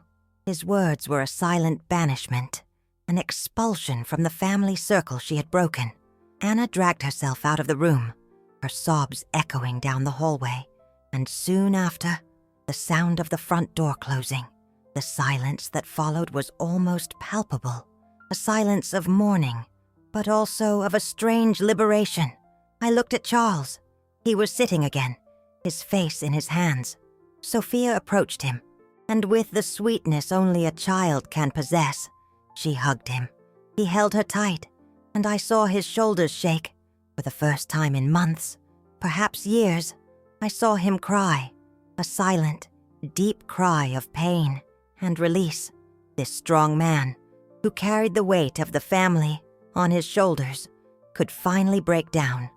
His words were a silent banishment, an expulsion from the family circle she had broken. Anna dragged herself out of the room, her sobs echoing down the hallway, and soon after, the sound of the front door closing. The silence that followed was almost palpable, a silence of mourning, but also of a strange liberation. I looked at Charles. He was sitting again, his face in his hands. Sophia approached him, and with the sweetness only a child can possess, she hugged him. He held her tight, and I saw his shoulders shake. For the first time in months, perhaps years, I saw him cry, a silent, deep cry of pain and release. This strong man, who carried the weight of the family on his shoulders, could finally break down.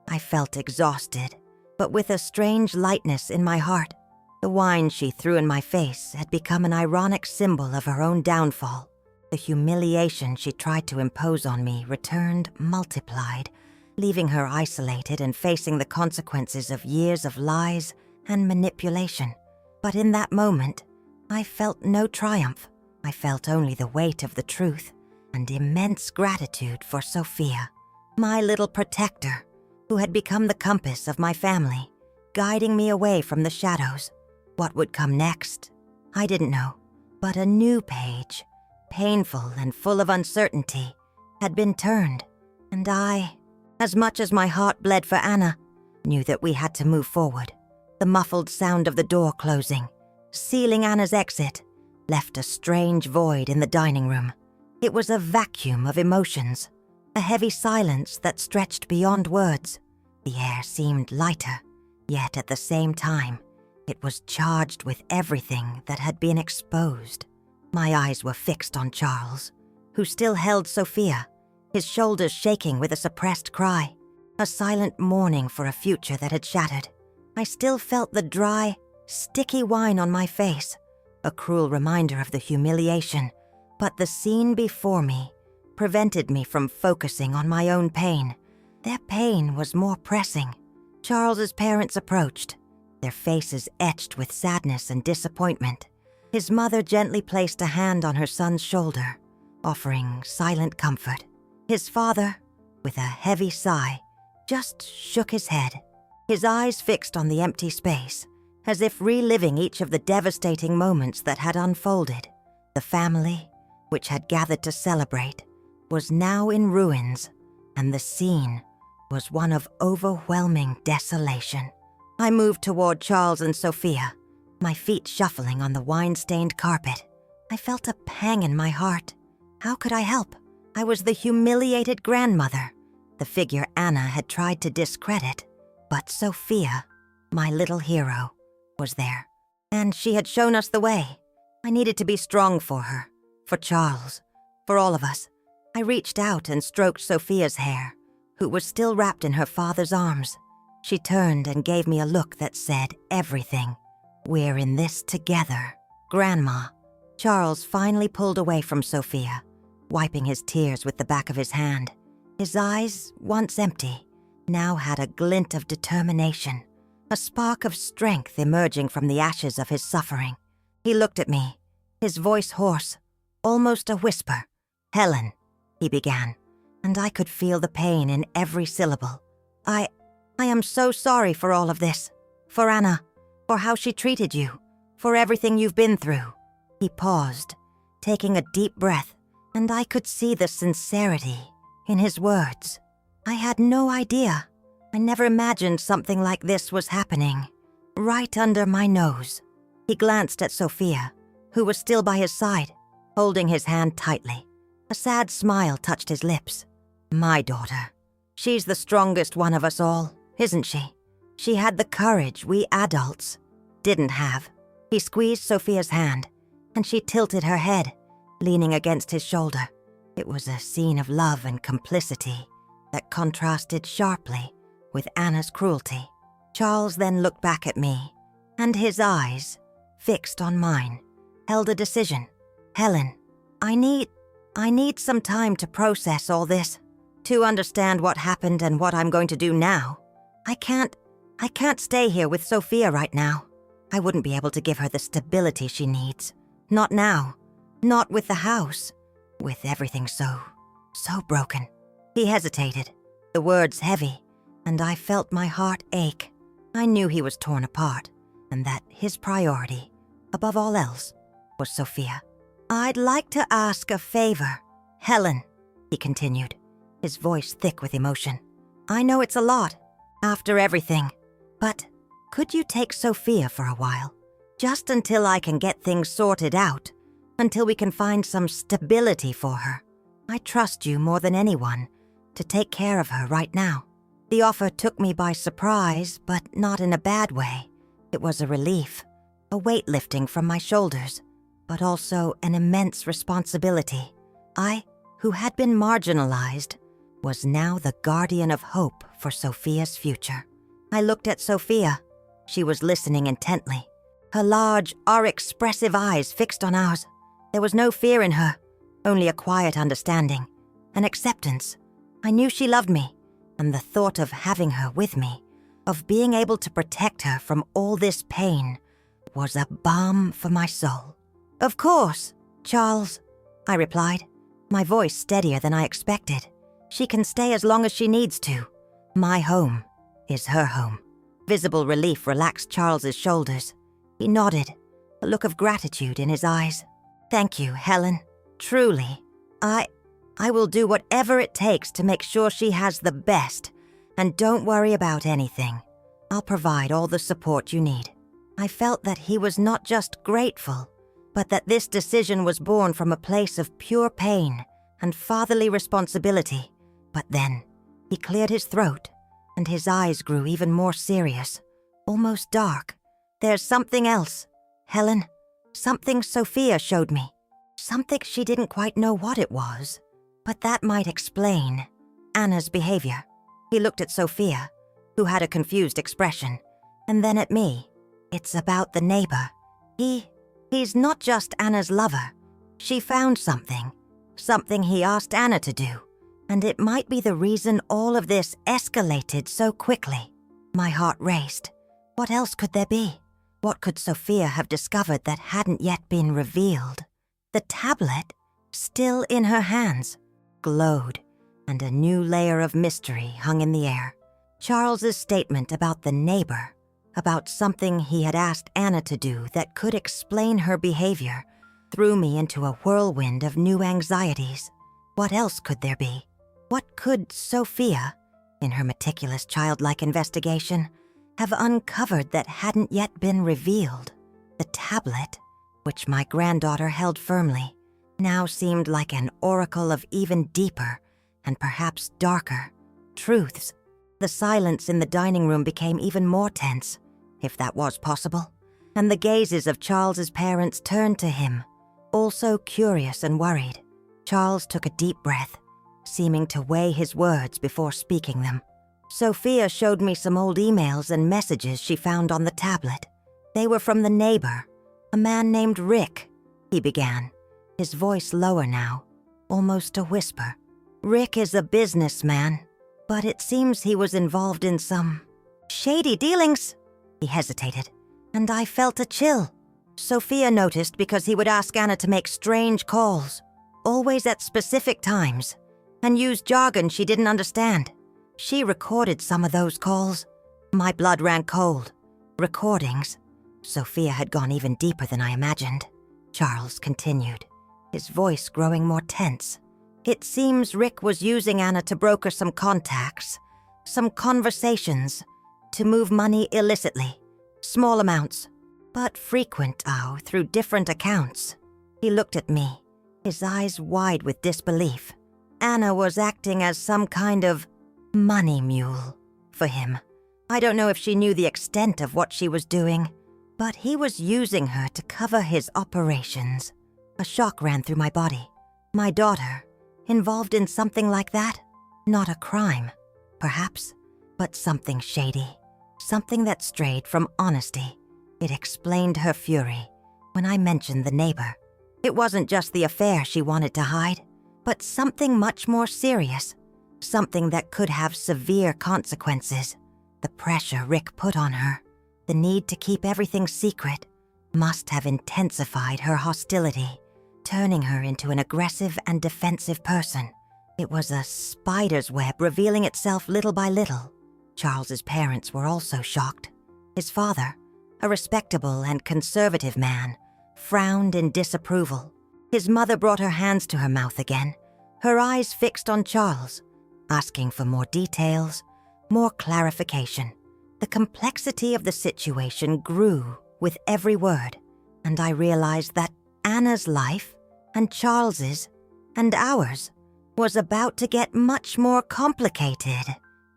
I felt exhausted, but with a strange lightness in my heart. The wine she threw in my face had become an ironic symbol of her own downfall. The humiliation she tried to impose on me returned multiplied, leaving her isolated and facing the consequences of years of lies and manipulation. But in that moment, I felt no triumph. I felt only the weight of the truth and immense gratitude for Sophia, my little protector, who had become the compass of my family, guiding me away from the shadows. What would come next? I didn't know, but a new page, painful and full of uncertainty, had been turned, and I, as much as my heart bled for Anna, knew that we had to move forward. The muffled sound of the door closing, sealing Anna's exit, left a strange void in the dining room. It was a vacuum of emotions, a heavy silence that stretched beyond words. The air seemed lighter, yet at the same time, it was charged with everything that had been exposed. My eyes were fixed on Charles, who still held Sophia, his shoulders shaking with a suppressed cry, a silent mourning for a future that had shattered. I still felt the dry, sticky wine on my face, a cruel reminder of the humiliation, but the scene before me prevented me from focusing on my own pain. Their pain was more pressing. Charles's parents approached, their faces etched with sadness and disappointment. His mother gently placed a hand on her son's shoulder, offering silent comfort. His father, with a heavy sigh, just shook his head, his eyes fixed on the empty space, as if reliving each of the devastating moments that had unfolded. The family, which had gathered to celebrate, was now in ruins, and the scene was one of overwhelming desolation. I moved toward Charles and Sophia, my feet shuffling on the wine-stained carpet. I felt a pang in my heart. How could I help? I was the humiliated grandmother, the figure Anna had tried to discredit. But Sophia, my little hero, was there, and she had shown us the way. I needed to be strong for her, for Charles, for all of us. I reached out and stroked Sophia's hair, who was still wrapped in her father's arms. She turned and gave me a look that said everything. "We're in this together, Grandma." Charles finally pulled away from Sophia, wiping his tears with the back of his hand. His eyes, once empty, now had a glint of determination, a spark of strength emerging from the ashes of his suffering. He looked at me, his voice hoarse, almost a whisper. "Helen," he began, and I could feel the pain in every syllable. I am so sorry for all of this, for Anna, for how she treated you, for everything you've been through." He paused, taking a deep breath, and I could see the sincerity in his words. I had no idea. I never imagined something like this was happening, right under my nose. He glanced at Sophia, who was still by his side, holding his hand tightly. A sad smile touched his lips. "My daughter. She's the strongest one of us all, isn't she? She had the courage we adults didn't have." He squeezed Sophia's hand, and she tilted her head, leaning against his shoulder. It was a scene of love and complicity that contrasted sharply with Anna's cruelty. Charles then looked back at me, and his eyes, fixed on mine, held a decision. Helen, I need some time to process all this, to understand what happened and what I'm going to do now. I can't stay here with Sophia right now. I wouldn't be able to give her the stability she needs. Not now. Not with the house. With everything so broken. He hesitated, the words heavy, and I felt my heart ache. I knew he was torn apart, and that his priority, above all else, was Sophia. I'd like to ask a favor, Helen, he continued, his voice thick with emotion. I know it's a lot, after everything, but could you take Sophia for a while? Just until I can get things sorted out, until we can find some stability for her. I trust you more than anyone to take care of her right now. The offer took me by surprise, but not in a bad way. It was a relief, a weight lifting from my shoulders, but also an immense responsibility. I, who had been marginalized, was now the guardian of hope for Sophia's future. I looked at Sophia. She was listening intently, her large, expressive eyes fixed on ours. There was no fear in her, only a quiet understanding, an acceptance. I knew she loved me, and the thought of having her with me, of being able to protect her from all this pain, was a balm for my soul. Of course, Charles, I replied, my voice steadier than I expected. She can stay as long as she needs to. My home is her home. Visible relief relaxed Charles's shoulders. He nodded, a look of gratitude in his eyes. Thank you, Helen. Truly, I will do whatever it takes to make sure she has the best, and don't worry about anything. I'll provide all the support you need. I felt that he was not just grateful, but that this decision was born from a place of pure pain and fatherly responsibility. But then, he cleared his throat, and his eyes grew even more serious, almost dark. There's something else, Helen. Something Sophia showed me. Something she didn't quite know what it was, but that might explain Anna's behavior. He looked at Sophia, who had a confused expression, and then at me. It's about the neighbor. He's not just Anna's lover. She found something he asked Anna to do, and it might be the reason all of this escalated so quickly. My heart raced. What else could there be? What could Sophia have discovered that hadn't yet been revealed? The tablet, still in her hands, glowed, and a new layer of mystery hung in the air. Charles's statement about the neighbor, about something he had asked Anna to do that could explain her behavior, threw me into a whirlwind of new anxieties. What else could there be? What could Sophia, in her meticulous childlike investigation, have uncovered that hadn't yet been revealed? The tablet, which my granddaughter held firmly, now seemed like an oracle of even deeper and perhaps darker truths. The silence in the dining room became even more tense, if that was possible, and the gazes of Charles's parents turned to him, also curious and worried. Charles took a deep breath, seeming to weigh his words before speaking them. Sophia showed me some old emails and messages she found on the tablet. They were from the neighbor, a man named Rick, he began, his voice lower now, almost a whisper. Rick is a businessman, but it seems he was involved in some shady dealings. He hesitated, and I felt a chill. Sophia noticed because he would ask Anna to make strange calls, always at specific times, and use jargon she didn't understand. She recorded some of those calls. My blood ran cold. Recordings. Sophia had gone even deeper than I imagined. Charles continued, his voice growing more tense. It seems Rick was using Anna to broker some contacts, some conversations, to move money illicitly. Small amounts, but frequent, through different accounts. He looked at me, his eyes wide with disbelief. Anna was acting as some kind of money mule for him. I don't know if she knew the extent of what she was doing, but he was using her to cover his operations. A shock ran through my body. My daughter, involved in something like that? Not a crime, perhaps, but something shady. Something that strayed from honesty. It explained her fury when I mentioned the neighbor. It wasn't just the affair she wanted to hide, but something much more serious. Something that could have severe consequences. The pressure Rick put on her, the need to keep everything secret, must have intensified her hostility, turning her into an aggressive and defensive person. It was a spider's web revealing itself little by little. Charles's parents were also shocked. His father, a respectable and conservative man, frowned in disapproval. His mother brought her hands to her mouth again, her eyes fixed on Charles, asking for more details, more clarification. The complexity of the situation grew with every word, and I realized that Anna's life, and Charles's, and ours, was about to get much more complicated.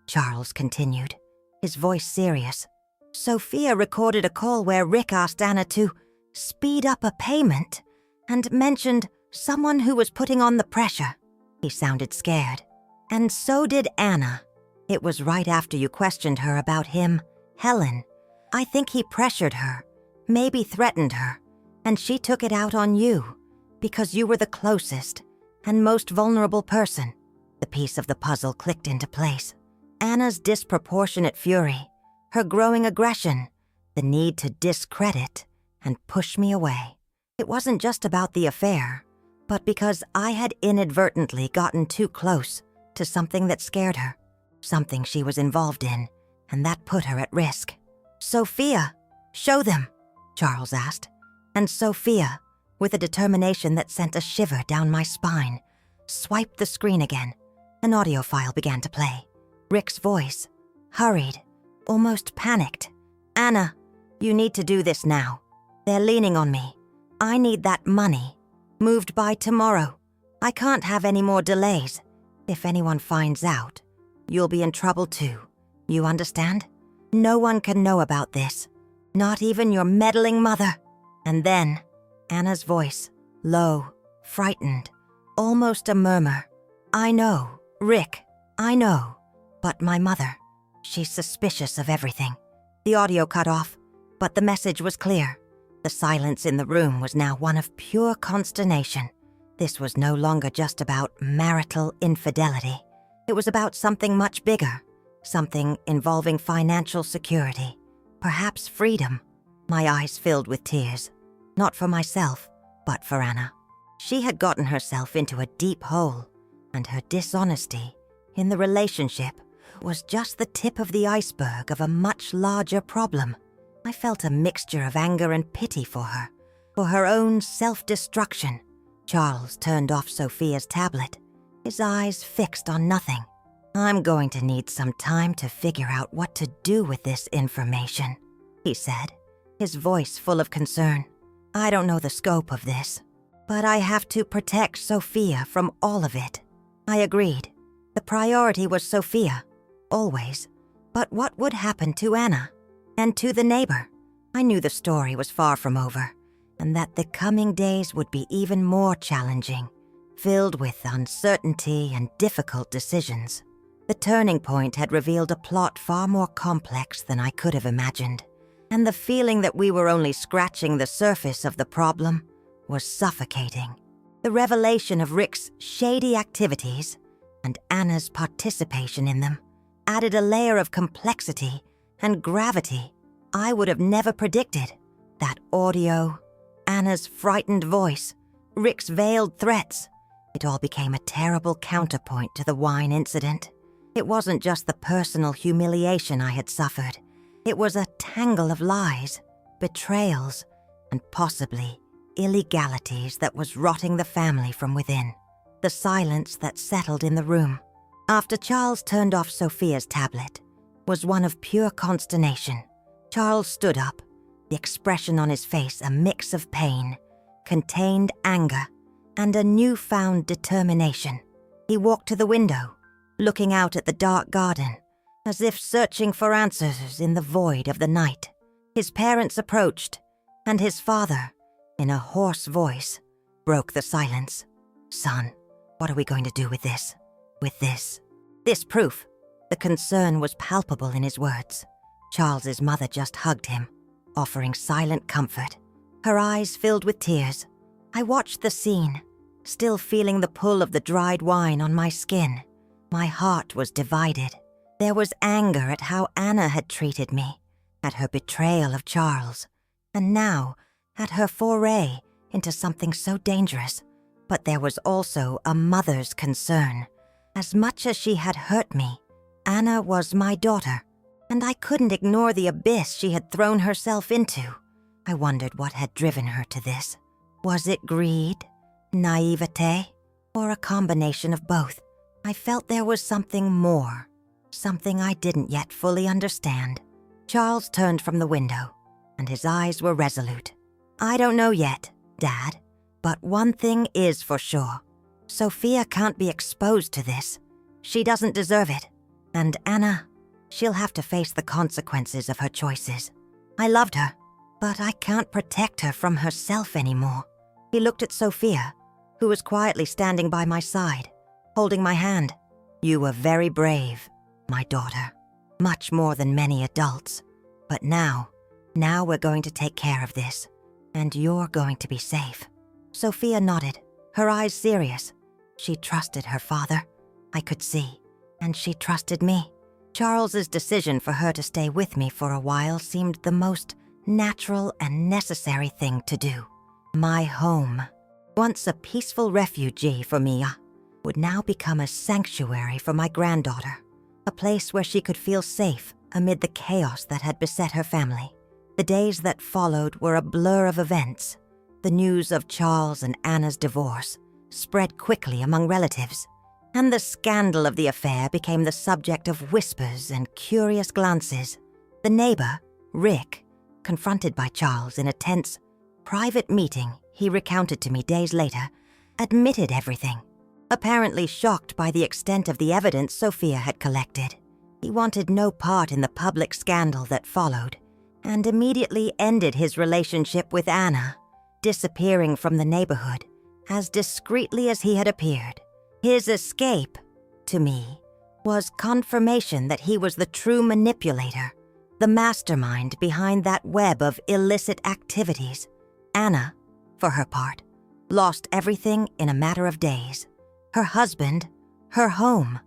Charles continued, his voice serious. Sophia recorded a call where Rick asked Anna to speed up a payment and mentioned someone who was putting on the pressure. He sounded scared. And so did Anna. It was right after you questioned her about him, Helen. I think he pressured her, maybe threatened her, and she took it out on you because you were the closest and most vulnerable person. The piece of the puzzle clicked into place. Anna's disproportionate fury, her growing aggression, the need to discredit and push me away. It wasn't just about the affair, but because I had inadvertently gotten too close to something that scared her, something she was involved in, and that put her at risk. Sophia, show them, Charles asked, and Sophia, with a determination that sent a shiver down my spine, swiped the screen again. An audio file began to play. Rick's voice, hurried, almost panicked. Anna, you need to do this now. They're leaning on me. I need that money. Moved by tomorrow. I can't have any more delays. If anyone finds out, you'll be in trouble too. You understand? No one can know about this. Not even your meddling mother. And then, Anna's voice, low, frightened, almost a murmur. I know, Rick, I know. But my mother, she's suspicious of everything. The audio cut off, but the message was clear. The silence in the room was now one of pure consternation. This was no longer just about marital infidelity. It was about something much bigger, something involving financial security, perhaps freedom. My eyes filled with tears, not for myself, but for Anna. She had gotten herself into a deep hole, and her dishonesty in the relationship was just the tip of the iceberg of a much larger problem. I felt a mixture of anger and pity for her own self-destruction. Charles turned off Sophia's tablet, his eyes fixed on nothing. I'm going to need some time to figure out what to do with this information, he said, his voice full of concern. I don't know the scope of this, but I have to protect Sophia from all of it. I agreed. The priority was Sophia, always. But what would happen to Anna? And to the neighbor? I knew the story was far from over, and that the coming days would be even more challenging, filled with uncertainty and difficult decisions. The turning point had revealed a plot far more complex than I could have imagined, and the feeling that we were only scratching the surface of the problem was suffocating. The revelation of Rick's shady activities and Anna's participation in them added a layer of complexity and gravity I would have never predicted. That audio, Anna's frightened voice, Rick's veiled threats, it all became a terrible counterpoint to the wine incident. It wasn't just the personal humiliation I had suffered. It was a tangle of lies, betrayals, and possibly illegalities that was rotting the family from within. The silence that settled in the room after Charles turned off Sophia's tablet was one of pure consternation. Charles stood up, the expression on his face a mix of pain, contained anger, and a newfound determination. He walked to the window, looking out at the dark garden, as if searching for answers in the void of the night. His parents approached, and his father, in a hoarse voice, broke the silence. "Son, what are we going to do with this? With this? This proof?" The concern was palpable in his words. Charles's mother just hugged him, offering silent comfort. Her eyes filled with tears. I watched the scene, still feeling the pull of the dried wine on my skin. My heart was divided. There was anger at how Anna had treated me, at her betrayal of Charles, and now at her foray into something so dangerous. But there was also a mother's concern. As much as she had hurt me, Anna was my daughter, and I couldn't ignore the abyss she had thrown herself into. I wondered what had driven her to this. Was it greed, naivete, or a combination of both? I felt there was something more, something I didn't yet fully understand. Charles turned from the window, and his eyes were resolute. "I don't know yet, Dad, but one thing is for sure. Sophia can't be exposed to this. She doesn't deserve it. And Anna, she'll have to face the consequences of her choices. I loved her, but I can't protect her from herself anymore." He looked at Sophia, who was quietly standing by my side, holding my hand. "You were very brave, my daughter, much more than many adults. But now we're going to take care of this, and you're going to be safe." Sophia nodded, her eyes serious. She trusted her father, I could see, and she trusted me. Charles's decision for her to stay with me for a while seemed the most natural and necessary thing to do. My home, once a peaceful refugee for Mia, would now become a sanctuary for my granddaughter, a place where she could feel safe amid the chaos that had beset her family. The days that followed were a blur of events. The news of Charles and Anna's divorce spread quickly among relatives, and the scandal of the affair became the subject of whispers and curious glances. The neighbor, Rick, confronted by Charles in a tense, private meeting he recounted to me days later, admitted everything, apparently shocked by the extent of the evidence Sophia had collected. He wanted no part in the public scandal that followed, and immediately ended his relationship with Anna, disappearing from the neighborhood as discreetly as he had appeared. His escape, to me, was confirmation that he was the true manipulator, the mastermind behind that web of illicit activities. Anna, for her part, lost everything in a matter of days. Her husband, her home,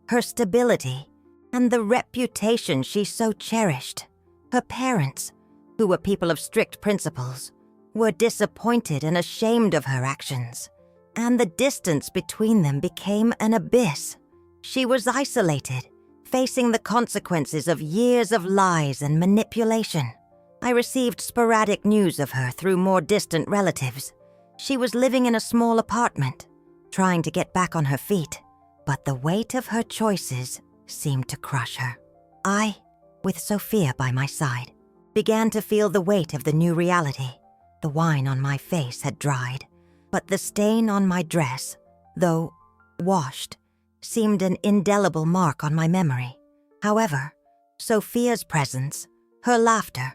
her stability, and the reputation she so cherished. Her parents, who were people of strict principles, were disappointed and ashamed of her actions, and the distance between them became an abyss. She was isolated, facing the consequences of years of lies and manipulation. I received sporadic news of her through more distant relatives. She was living in a small apartment, trying to get back on her feet, but the weight of her choices seemed to crush her. I, with Sophia by my side, began to feel the weight of the new reality. The wine on my face had dried, but the stain on my dress, though washed, seemed an indelible mark on my memory. However, Sophia's presence, her laughter,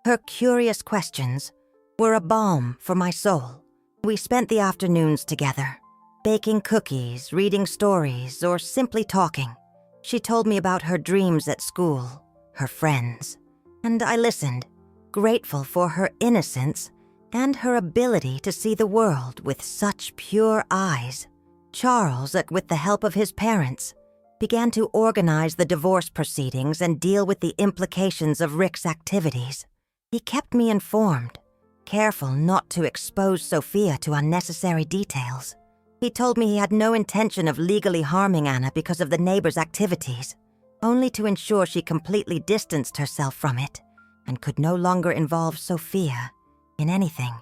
her curious questions, were a balm for my soul. We spent the afternoons together, baking cookies, reading stories, or simply talking. She told me about her dreams at school, her friends, and I listened, grateful for her innocence and her ability to see the world with such pure eyes. Charles, with the help of his parents, began to organize the divorce proceedings and deal with the implications of Rick's activities. He kept me informed, careful not to expose Sophia to unnecessary details. He told me he had no intention of legally harming Anna because of the neighbor's activities, only to ensure she completely distanced herself from it and could no longer involve Sophia in anything.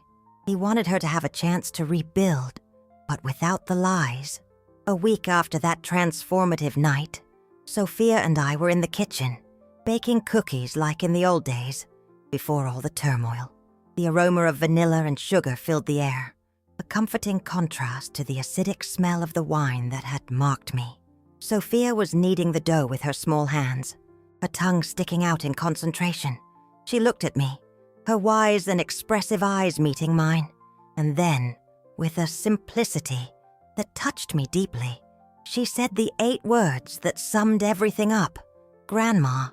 He wanted her to have a chance to rebuild, but without the lies. A week after that transformative night, Sophia and I were in the kitchen, baking cookies like in the old days, before all the turmoil. The aroma of vanilla and sugar filled the air, a comforting contrast to the acidic smell of the wine that had mocked me. Sophia was kneading the dough with her small hands, her tongue sticking out in concentration. She looked at me, her wise and expressive eyes meeting mine, and then, with a simplicity that touched me deeply. She said the 8 words that summed everything up. "Grandma,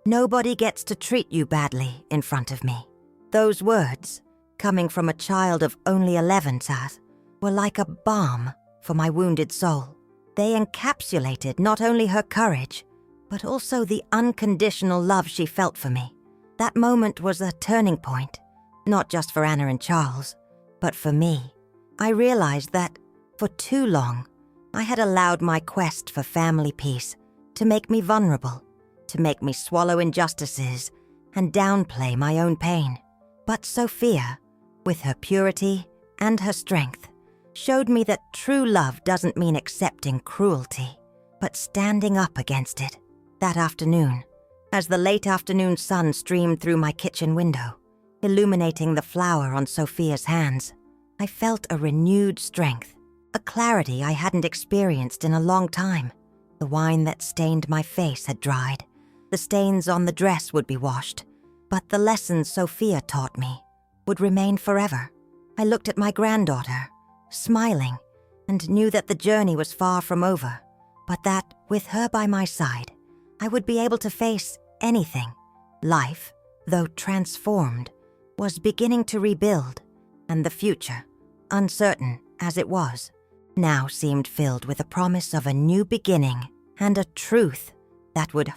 nobody gets to treat you badly in front of me." Those words, coming from a child of only 11, Saz, were like a balm for my wounded soul. They encapsulated not only her courage, but also the unconditional love she felt for me. That moment was a turning point, not just for Anna and Charles, but for me. I realized that, for too long, I had allowed my quest for family peace to make me vulnerable, to make me swallow injustices and downplay my own pain. But Sophia, with her purity and her strength, showed me that true love doesn't mean accepting cruelty, but standing up against it. That afternoon, as the late afternoon sun streamed through my kitchen window, illuminating the flower on Sophia's hands, I felt a renewed strength, a clarity I hadn't experienced in a long time. The wine that stained my face had dried. The stains on the dress would be washed, but the lessons Sophia taught me would remain forever. I looked at my granddaughter, smiling, and knew that the journey was far from over, but that, with her by my side, I would be able to face anything. Life, though transformed, was beginning to rebuild, and the future, uncertain as it was, now seemed filled with a promise of a new beginning and a truth that would,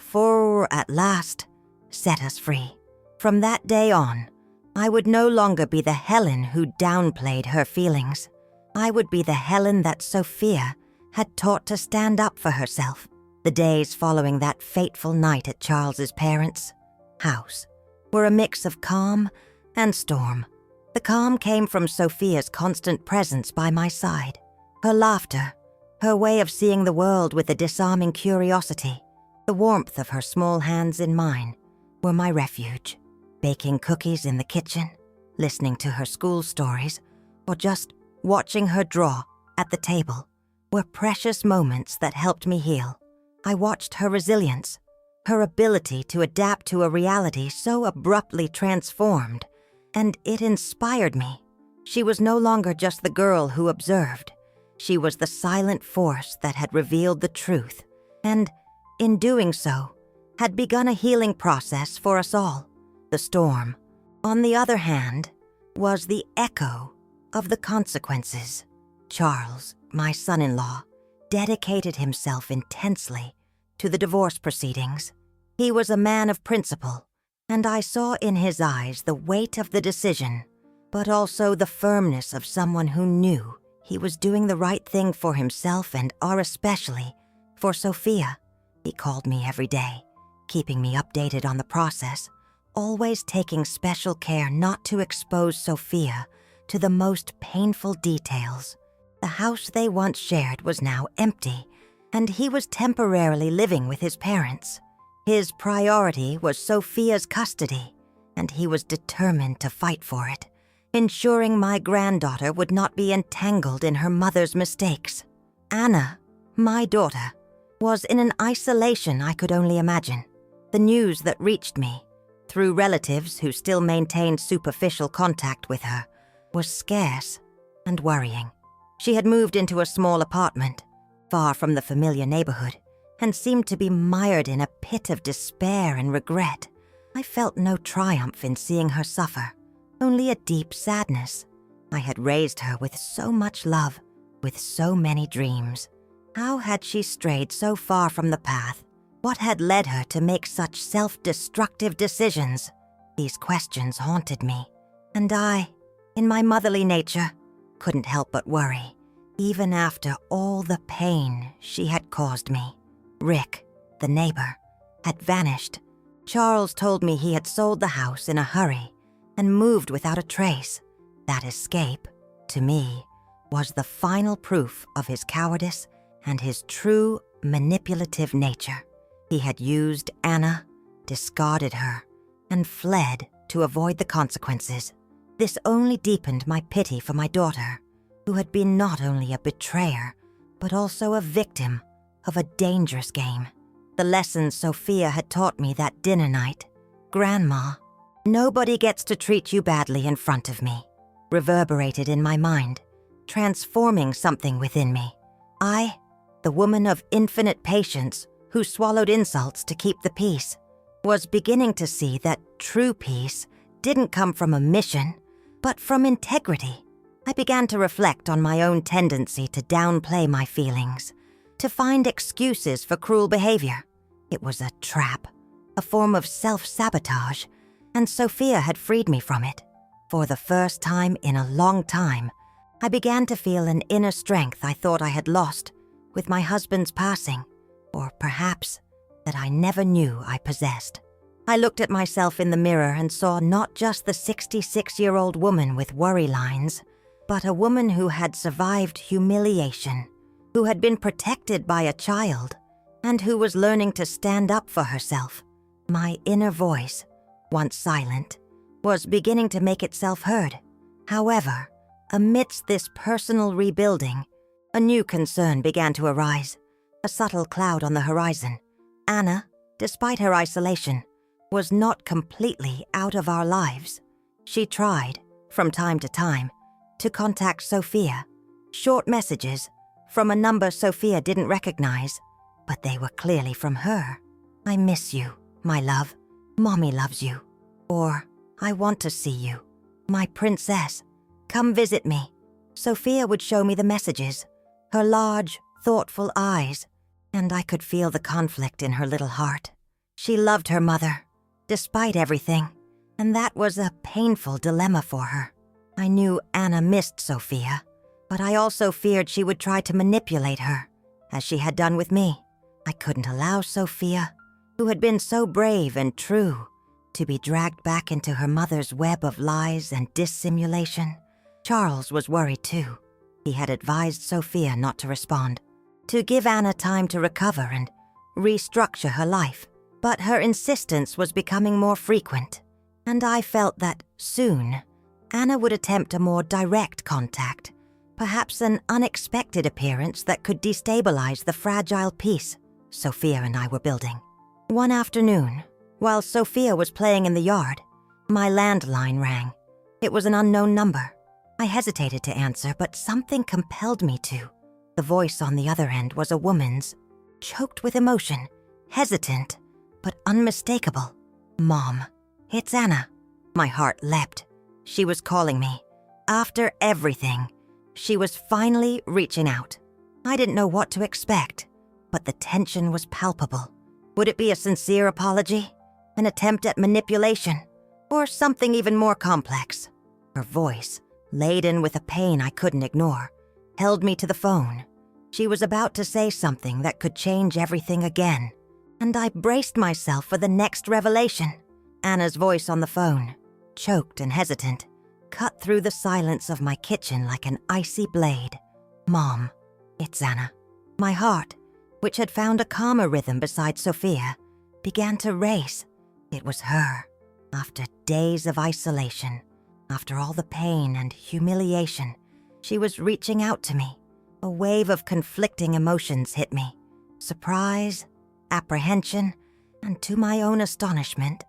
at last, set us free. From that day on, I would no longer be the Helen who downplayed her feelings. I would be the Helen that Sophia had taught to stand up for herself. The days following that fateful night at Charles's parents' house were a mix of calm and storm. The calm came from Sophia's constant presence by my side. Her laughter, her way of seeing the world with a disarming curiosity, the warmth of her small hands in mine, were my refuge. Baking cookies in the kitchen, listening to her school stories, or just watching her draw at the table were precious moments that helped me heal. I watched her resilience, her ability to adapt to a reality so abruptly transformed, and it inspired me. She was no longer just the girl who observed. She was the silent force that had revealed the truth, and, in doing so, had begun a healing process for us all. The storm, on the other hand, was the echo of the consequences. Charles, my son-in-law, dedicated himself intensely to the divorce proceedings. He was a man of principle, and I saw in his eyes the weight of the decision, but also the firmness of someone who knew he was doing the right thing for himself and especially for Sophia. He called me every day, keeping me updated on the process, always taking special care not to expose Sophia to the most painful details. The house they once shared was now empty, and he was temporarily living with his parents. His priority was Sophia's custody, and he was determined to fight for it, ensuring my granddaughter would not be entangled in her mother's mistakes. Anna, my daughter, was in an isolation I could only imagine. The news that reached me, through relatives who still maintained superficial contact with her, was scarce and worrying. She had moved into a small apartment, far from the familiar neighborhood, and seemed to be mired in a pit of despair and regret. I felt no triumph in seeing her suffer, only a deep sadness. I had raised her with so much love, with so many dreams. How had she strayed so far from the path? What had led her to make such self-destructive decisions? These questions haunted me, and I, in my motherly nature, couldn't help but worry, even after all the pain she had caused me. Rick, the neighbor, had vanished. Charles told me he had sold the house in a hurry and moved without a trace. That escape, to me, was the final proof of his cowardice and his true manipulative nature. He had used Anna, discarded her, and fled to avoid the consequences. This only deepened my pity for my daughter, who had been not only a betrayer, but also a victim of a dangerous game. The lessons Sophia had taught me that dinner night, "Grandma, nobody gets to treat you badly in front of me," reverberated in my mind. transforming something within me. I, the woman of infinite patience who swallowed insults to keep the peace, was beginning to see that true peace didn't come from a mission, but from integrity. I began to reflect on my own tendency to downplay my feelings, to find excuses for cruel behavior. It was a trap, a form of self-sabotage, and Sophia had freed me from it. For the first time in a long time, I began to feel an inner strength I thought I had lost with my husband's passing, or perhaps that I never knew I possessed. I looked at myself in the mirror and saw not just the 66-year-old woman with worry lines, but a woman who had survived humiliation, who had been protected by a child, and who was learning to stand up for herself. My inner voice, once silent, was beginning to make itself heard. However, amidst this personal rebuilding, a new concern began to arise, a subtle cloud on the horizon. Anna, despite her isolation, was not completely out of our lives. She tried, from time to time, to contact Sophia. Short messages from a number Sophia didn't recognize, but they were clearly from her. "I miss you, my love. Mommy loves you." Or, "I want to see you. My princess. Come visit me." Sophia would show me the messages, her large, thoughtful eyes, and I could feel the conflict in her little heart. She loved her mother, despite everything, and that was a painful dilemma for her. I knew Anna missed Sophia, but I also feared she would try to manipulate her, as she had done with me. I couldn't allow Sophia, who had been so brave and true, to be dragged back into her mother's web of lies and dissimulation. Charles was worried too. He had advised Sophia not to respond, to give Anna time to recover and restructure her life. But her insistence was becoming more frequent, and I felt that soon Anna would attempt a more direct contact, perhaps an unexpected appearance that could destabilize the fragile peace Sophia and I were building. One afternoon, while Sophia was playing in the yard, my landline rang. It was an unknown number. I hesitated to answer, but something compelled me to. The voice on the other end was a woman's, choked with emotion, hesitant, but unmistakable. "Mom, it's Anna." My heart leapt. She was calling me. After everything, she was finally reaching out. I didn't know what to expect, but the tension was palpable. Would it be a sincere apology? An attempt at manipulation? Or something even more complex? Her voice, laden with a pain I couldn't ignore, held me to the phone. She was about to say something that could change everything again, and I braced myself for the next revelation. Anna's voice on the phone, choked and hesitant, cut through the silence of my kitchen like an icy blade. "Mom, it's Anna." My heart, which had found a calmer rhythm beside Sophia, began to race. It was her. After days of isolation, after all the pain and humiliation, she was reaching out to me. A wave of conflicting emotions hit me. Surprise, apprehension, and to my own astonishment,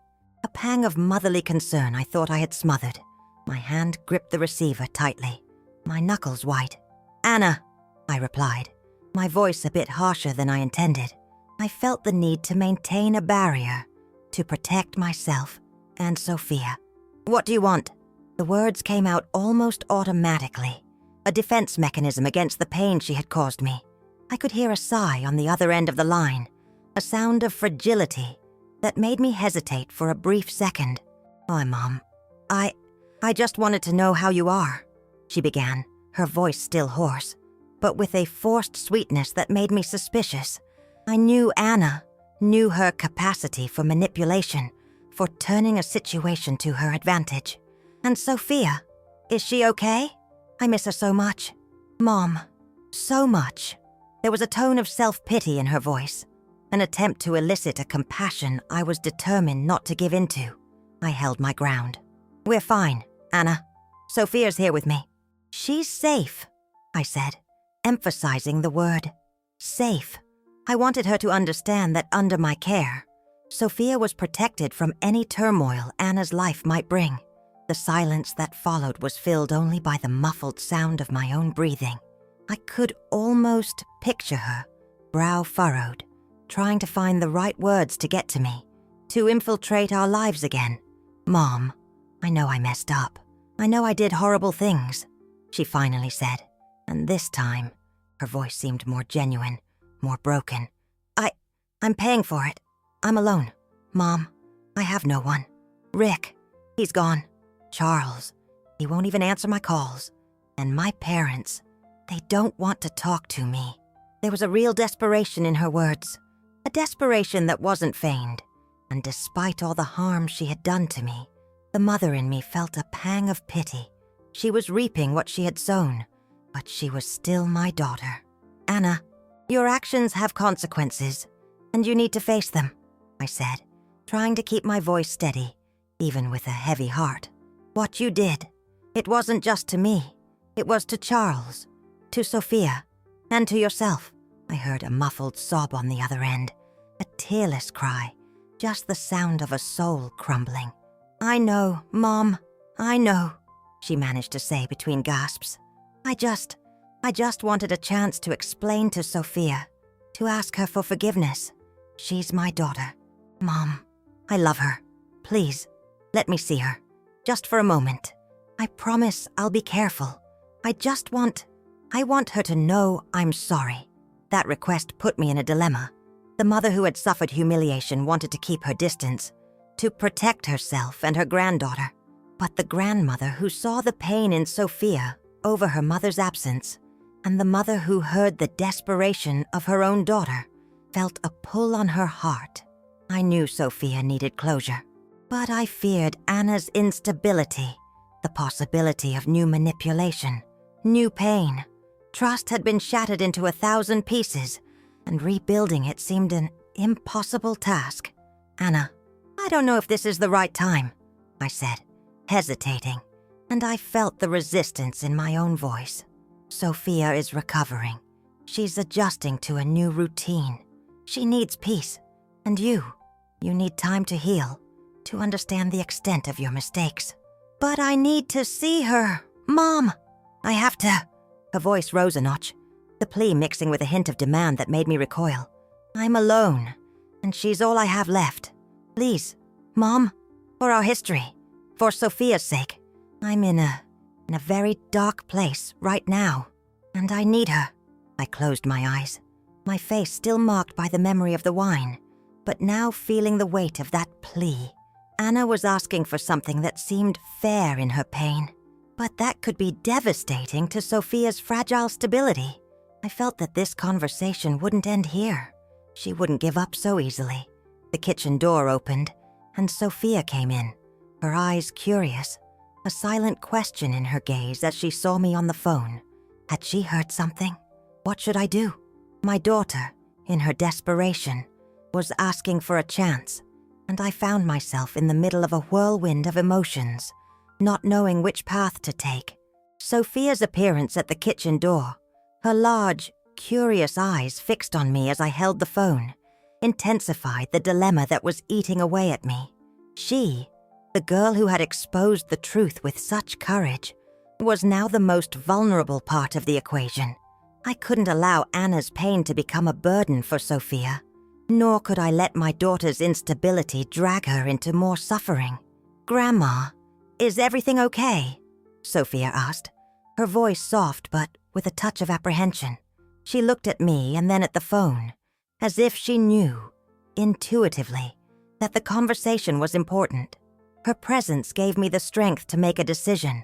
a pang of motherly concern I thought I had smothered. My hand gripped the receiver tightly, my knuckles white. "Anna," I replied, my voice a bit harsher than I intended. I felt the need to maintain a barrier, to protect myself and Sophia. "What do you want?" The words came out almost automatically, a defense mechanism against the pain she had caused me. I could hear a sigh on the other end of the line, a sound of fragility that made me hesitate for a brief second. "Oh, Mom, I just wanted to know how you are," she began, her voice still hoarse, but with a forced sweetness that made me suspicious. I knew Anna, knew her capacity for manipulation, for turning a situation to her advantage. "And Sophia, is she okay? I miss her so much." "Mom, so much." There was a tone of self-pity in her voice, an attempt to elicit a compassion I was determined not to give into. I held my ground. "We're fine, Anna. Sophia's here with me." "She's safe," I said, emphasizing the word safe. I wanted her to understand that under my care, Sophia was protected from any turmoil Anna's life might bring. The silence that followed was filled only by the muffled sound of my own breathing. I could almost picture her, brow furrowed, trying to find the right words to get to me, to infiltrate our lives again. "Mom, I know I messed up. I know I did horrible things," she finally said, and this time, her voice seemed more genuine, more broken. I'm paying for it. I'm alone. Mom, I have no one. Rick, he's gone. Charles, he won't even answer my calls. And my parents, they don't want to talk to me." There was a real desperation in her words, a desperation that wasn't feigned. And despite all the harm she had done to me, the mother in me felt a pang of pity. She was reaping what she had sown, but she was still my daughter. "Anna, your actions have consequences, and you need to face them," I said, trying to keep my voice steady, even with a heavy heart. "What you did, it wasn't just to me. It was to Charles, to Sophia, and to yourself." I heard a muffled sob on the other end, a tearless cry, just the sound of a soul crumbling. "I know, Mom, I know," she managed to say between gasps. I just wanted a chance to explain to Sophia, to ask her for forgiveness. She's my daughter. Mom, I love her. Please, let me see her. Just for a moment. I promise I'll be careful. I want her to know I'm sorry." That request put me in a dilemma. The mother who had suffered humiliation wanted to keep her distance, to protect herself and her granddaughter. But the grandmother who saw the pain in Sophia over her mother's absence, and the mother who heard the desperation of her own daughter, felt a pull on her heart. I knew Sophia needed closure, but I feared Anna's instability, the possibility of new manipulation, new pain. Trust had been shattered into 1,000 pieces, and rebuilding it seemed an impossible task. "Anna, I don't know if this is the right time," I said, hesitating, and I felt the resistance in my own voice. "Sophia is recovering. She's adjusting to a new routine. She needs peace. And you need time to heal, to understand the extent of your mistakes." "But I need to see her. Mom, I have to." Her voice rose a notch, the plea mixing with a hint of demand that made me recoil. "I'm alone, and she's all I have left. Please, Mom, for our history, for Sophia's sake. I'm in a very dark place right now, and I need her." I closed my eyes, my face still marked by the memory of the wine, but now feeling the weight of that plea. Anna was asking for something that seemed fair in her pain, but that could be devastating to Sophia's fragile stability. I felt that this conversation wouldn't end here. She wouldn't give up so easily. The kitchen door opened, and Sophia came in, her eyes curious, a silent question in her gaze as she saw me on the phone. Had she heard something? What should I do? My daughter, in her desperation, was asking for a chance, and I found myself in the middle of a whirlwind of emotions, not knowing which path to take. Sophia's appearance at the kitchen door, her large, curious eyes fixed on me as I held the phone, intensified the dilemma that was eating away at me. She, the girl who had exposed the truth with such courage, was now the most vulnerable part of the equation. I couldn't allow Anna's pain to become a burden for Sophia, nor could I let my daughter's instability drag her into more suffering. "Grandma, is everything okay?" Sophia asked, her voice soft but with a touch of apprehension. She looked at me and then at the phone, as if she knew, intuitively, that the conversation was important. Her presence gave me the strength to make a decision.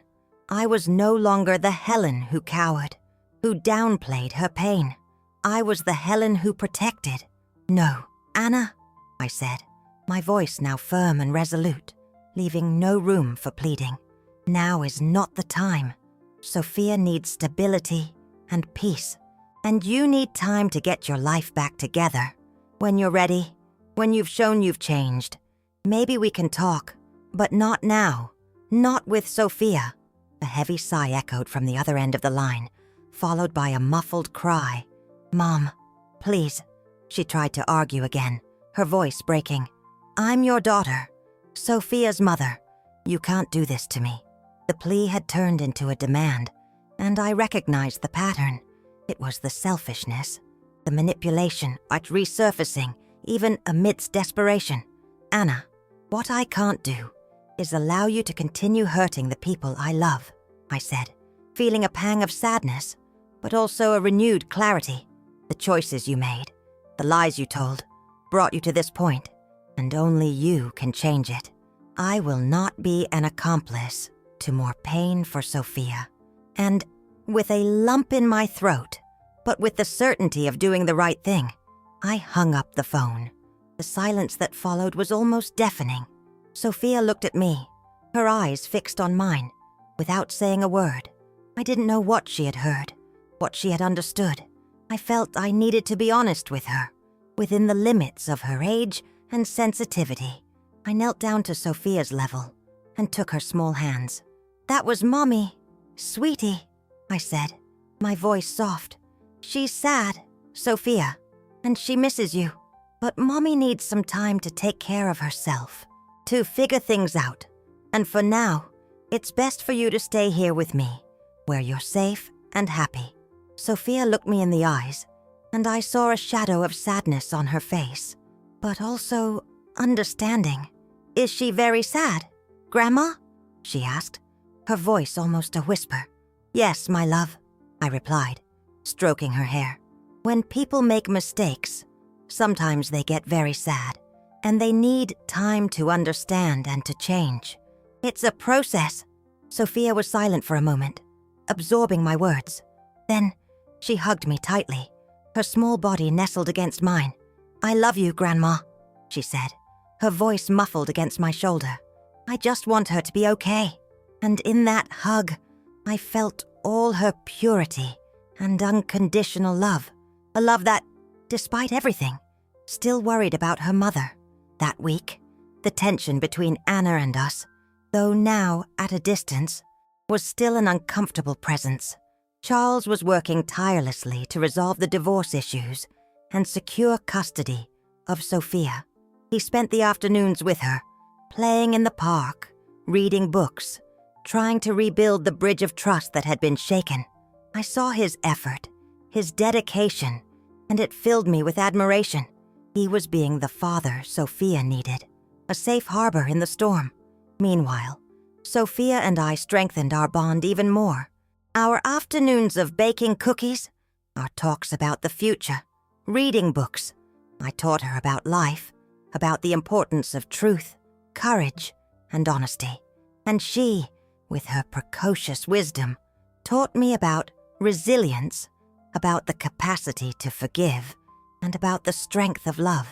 I was no longer the Helen who cowered, who downplayed her pain. I was the Helen who protected. "No, Anna," I said, my voice now firm and resolute, leaving no room for pleading. "Now is not the time. Sophia needs stability and peace, and you need time to get your life back together. When you're ready, when you've shown you've changed, maybe we can talk, but not now, not with Sophia." A heavy sigh echoed from the other end of the line, followed by a muffled cry. "Mom, please." She tried to argue again, her voice breaking. "I'm your daughter, Sophia's mother. "You can't do this to me." The plea had turned into a demand, and I recognized the pattern. It was the selfishness, the manipulation at resurfacing, even amidst desperation. "Anna, what I can't do is allow you to continue hurting the people I love," I said, feeling a pang of sadness, but also a renewed clarity. "The choices you made, the lies you told, brought you to this point, and only you can change it. I will not be an accomplice to more pain for Sophia." And with a lump in my throat, but with the certainty of doing the right thing, I hung up the phone. The silence that followed was almost deafening. Sophia looked at me, her eyes fixed on mine, without saying a word. I didn't know what she had heard, what she had understood. I felt I needed to be honest with her, within the limits of her age and sensitivity. I knelt down to Sophia's level and took her small hands. "That was Mommy. Sweetie," I said, my voice soft. "She's sad, Sophia, and she misses you. But Mommy needs some time to take care of herself, to figure things out. And for now, it's best for you to stay here with me, where you're safe and happy." Sophia looked me in the eyes, and I saw a shadow of sadness on her face, but also understanding. "Is she very sad, Grandma?" she asked, her voice almost a whisper. "Yes, my love," I replied, stroking her hair. "When people make mistakes, sometimes they get very sad, and they need time to understand and to change. It's a process." Sophia was silent for a moment, absorbing my words. Then she hugged me tightly, her small body nestled against mine. "I love you, Grandma," she said, her voice muffled against my shoulder. "I just want her to be okay." And in that hug, I felt all her purity and unconditional love, a love that, despite everything, still worried about her mother. That week, the tension between Anna and us, though now at a distance, was still an uncomfortable presence. Charles was working tirelessly to resolve the divorce issues and secure custody of Sophia. He spent the afternoons with her, playing in the park, reading books, trying to rebuild the bridge of trust that had been shaken. I saw his effort, his dedication, and it filled me with admiration. He was being the father Sophia needed, a safe harbor in the storm. Meanwhile, Sophia and I strengthened our bond even more. Our afternoons of baking cookies, our talks about the future, reading books. I taught her about life, about the importance of truth, courage, and honesty. And she, with her precocious wisdom, taught me about resilience, about the capacity to forgive, and about the strength of love.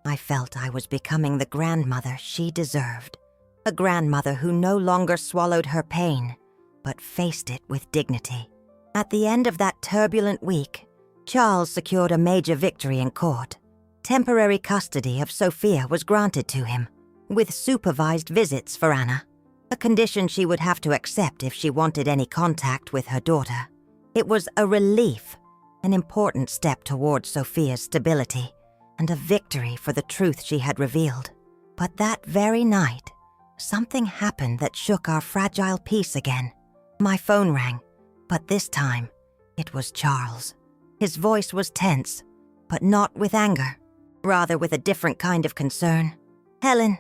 I felt I was becoming the grandmother she deserved, a grandmother who no longer swallowed her pain, but faced it with dignity. At the end of that turbulent week, Charles secured a major victory in court. Temporary custody of Sophia was granted to him, with supervised visits for Anna, a condition she would have to accept if she wanted any contact with her daughter. It was a relief, an important step towards Sophia's stability, and a victory for the truth she had revealed. But that very night, something happened that shook our fragile peace again. My phone rang, but this time, it was Charles. His voice was tense, but not with anger, rather with a different kind of concern. "Helen,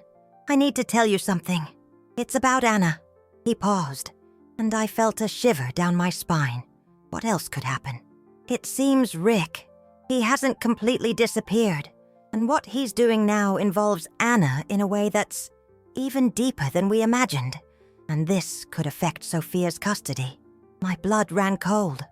I need to tell you something. It's about Anna." He paused, and I felt a shiver down my spine. What else could happen? "It seems Rick. He hasn't completely disappeared, and what he's doing now involves Anna in a way that's even deeper than we imagined, and this could affect Sophia's custody." My blood ran cold.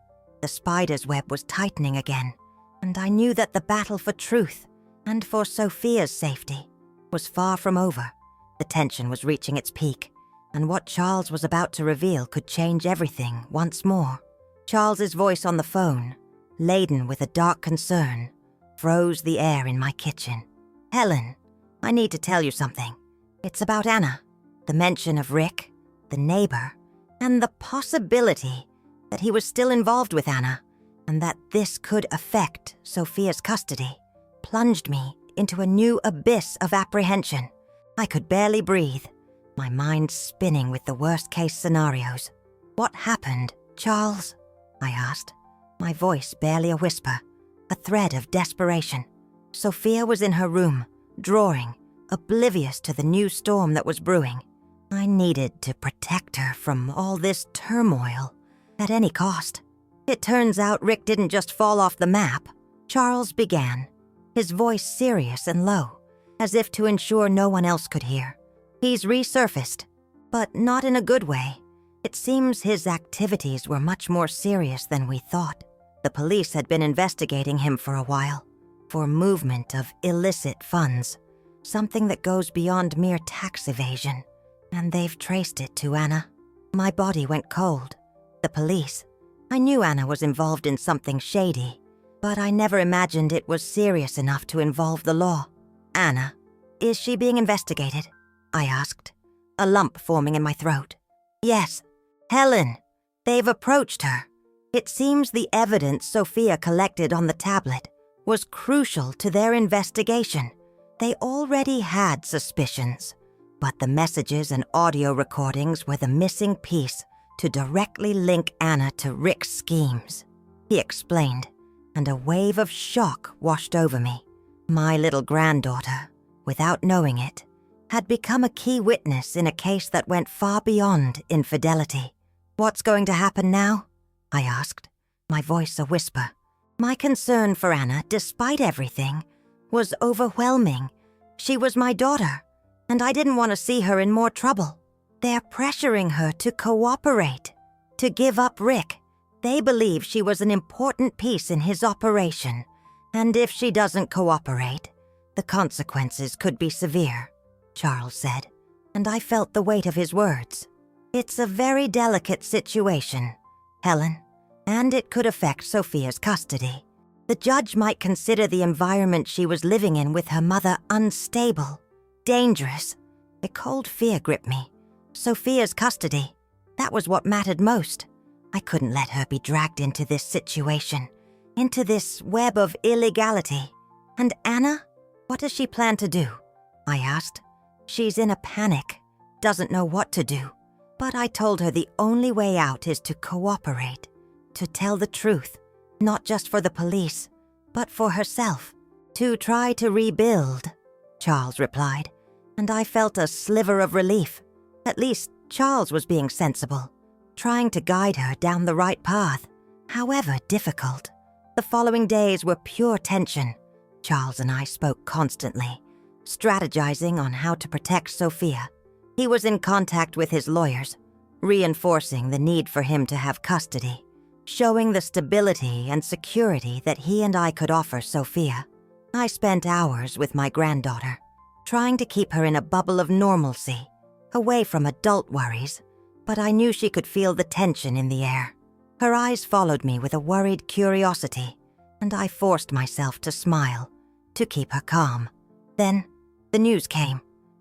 The spider's web was tightening again, and I knew that the battle for truth and for Sophia's safety was far from over. The tension was reaching its peak, and what Charles was about to reveal could change everything once more. Charles's voice on the phone, laden with a dark concern, froze the air in my kitchen. "Helen, I need to tell you something. It's about Anna." The mention of Rick, the neighbor, and the possibility that he was still involved with Anna, and that this could affect Sophia's custody, plunged me into a new abyss of apprehension. I could barely breathe, my mind spinning with the worst-case scenarios. "What happened, Charles?" I asked, my voice barely a whisper, a thread of desperation. Sophia was in her room, drawing, oblivious to the new storm that was brewing. I needed to protect her from all this turmoil at any cost. "It turns out Rick didn't just fall off the map," Charles began, his voice serious and low, as if to ensure no one else could hear. "He's resurfaced, but not in a good way. It seems his activities were much more serious than we thought. The police had been investigating him for a while, for movement of illicit funds, something that goes beyond mere tax evasion, and they've traced it to Anna." My body went cold. The police. I knew Anna was involved in something shady, but I never imagined it was serious enough to involve the law. "Anna, is she being investigated?" I asked, a lump forming in my throat. "Yes, Helen. They've approached her. It seems the evidence Sophia collected on the tablet was crucial to their investigation. They already had suspicions, but the messages and audio recordings were the missing piece to directly link Anna to Rick's schemes," he explained, and a wave of shock washed over me. My little granddaughter, without knowing it, had become a key witness in a case that went far beyond infidelity. "What's going to happen now?" I asked, my voice a whisper. My concern for Anna, despite everything, was overwhelming. She was my daughter, and I didn't want to see her in more trouble. They're pressuring her to cooperate, to give up Rick. They believe she was an important piece in his operation, and if she doesn't cooperate, the consequences could be severe, Charles said, and I felt the weight of his words. "It's a very delicate situation, Helen, and it could affect Sophia's custody. The judge might consider the environment she was living in with her mother unstable, dangerous." A cold fear gripped me. Sophia's custody, that was what mattered most. I couldn't let her be dragged into this situation, into this web of illegality. "And Anna? What does she plan to do?" I asked. "She's in a panic, doesn't know what to do." But I told her the only way out is to cooperate, to tell the truth, not just for the police, but for herself, to try to rebuild, Charles replied, and I felt a sliver of relief. At least Charles was being sensible, trying to guide her down the right path, however difficult. The following days were pure tension. Charles and I spoke constantly, strategizing on how to protect Sophia. He was in contact with his lawyers, reinforcing the need for him to have custody, showing the stability and security that he and I could offer Sophia. I spent hours with my granddaughter, trying to keep her in a bubble of normalcy, away from adult worries, but I knew she could feel the tension in the air. Her eyes followed me with a worried curiosity, and I forced myself to smile, to keep her calm. Then, the news came.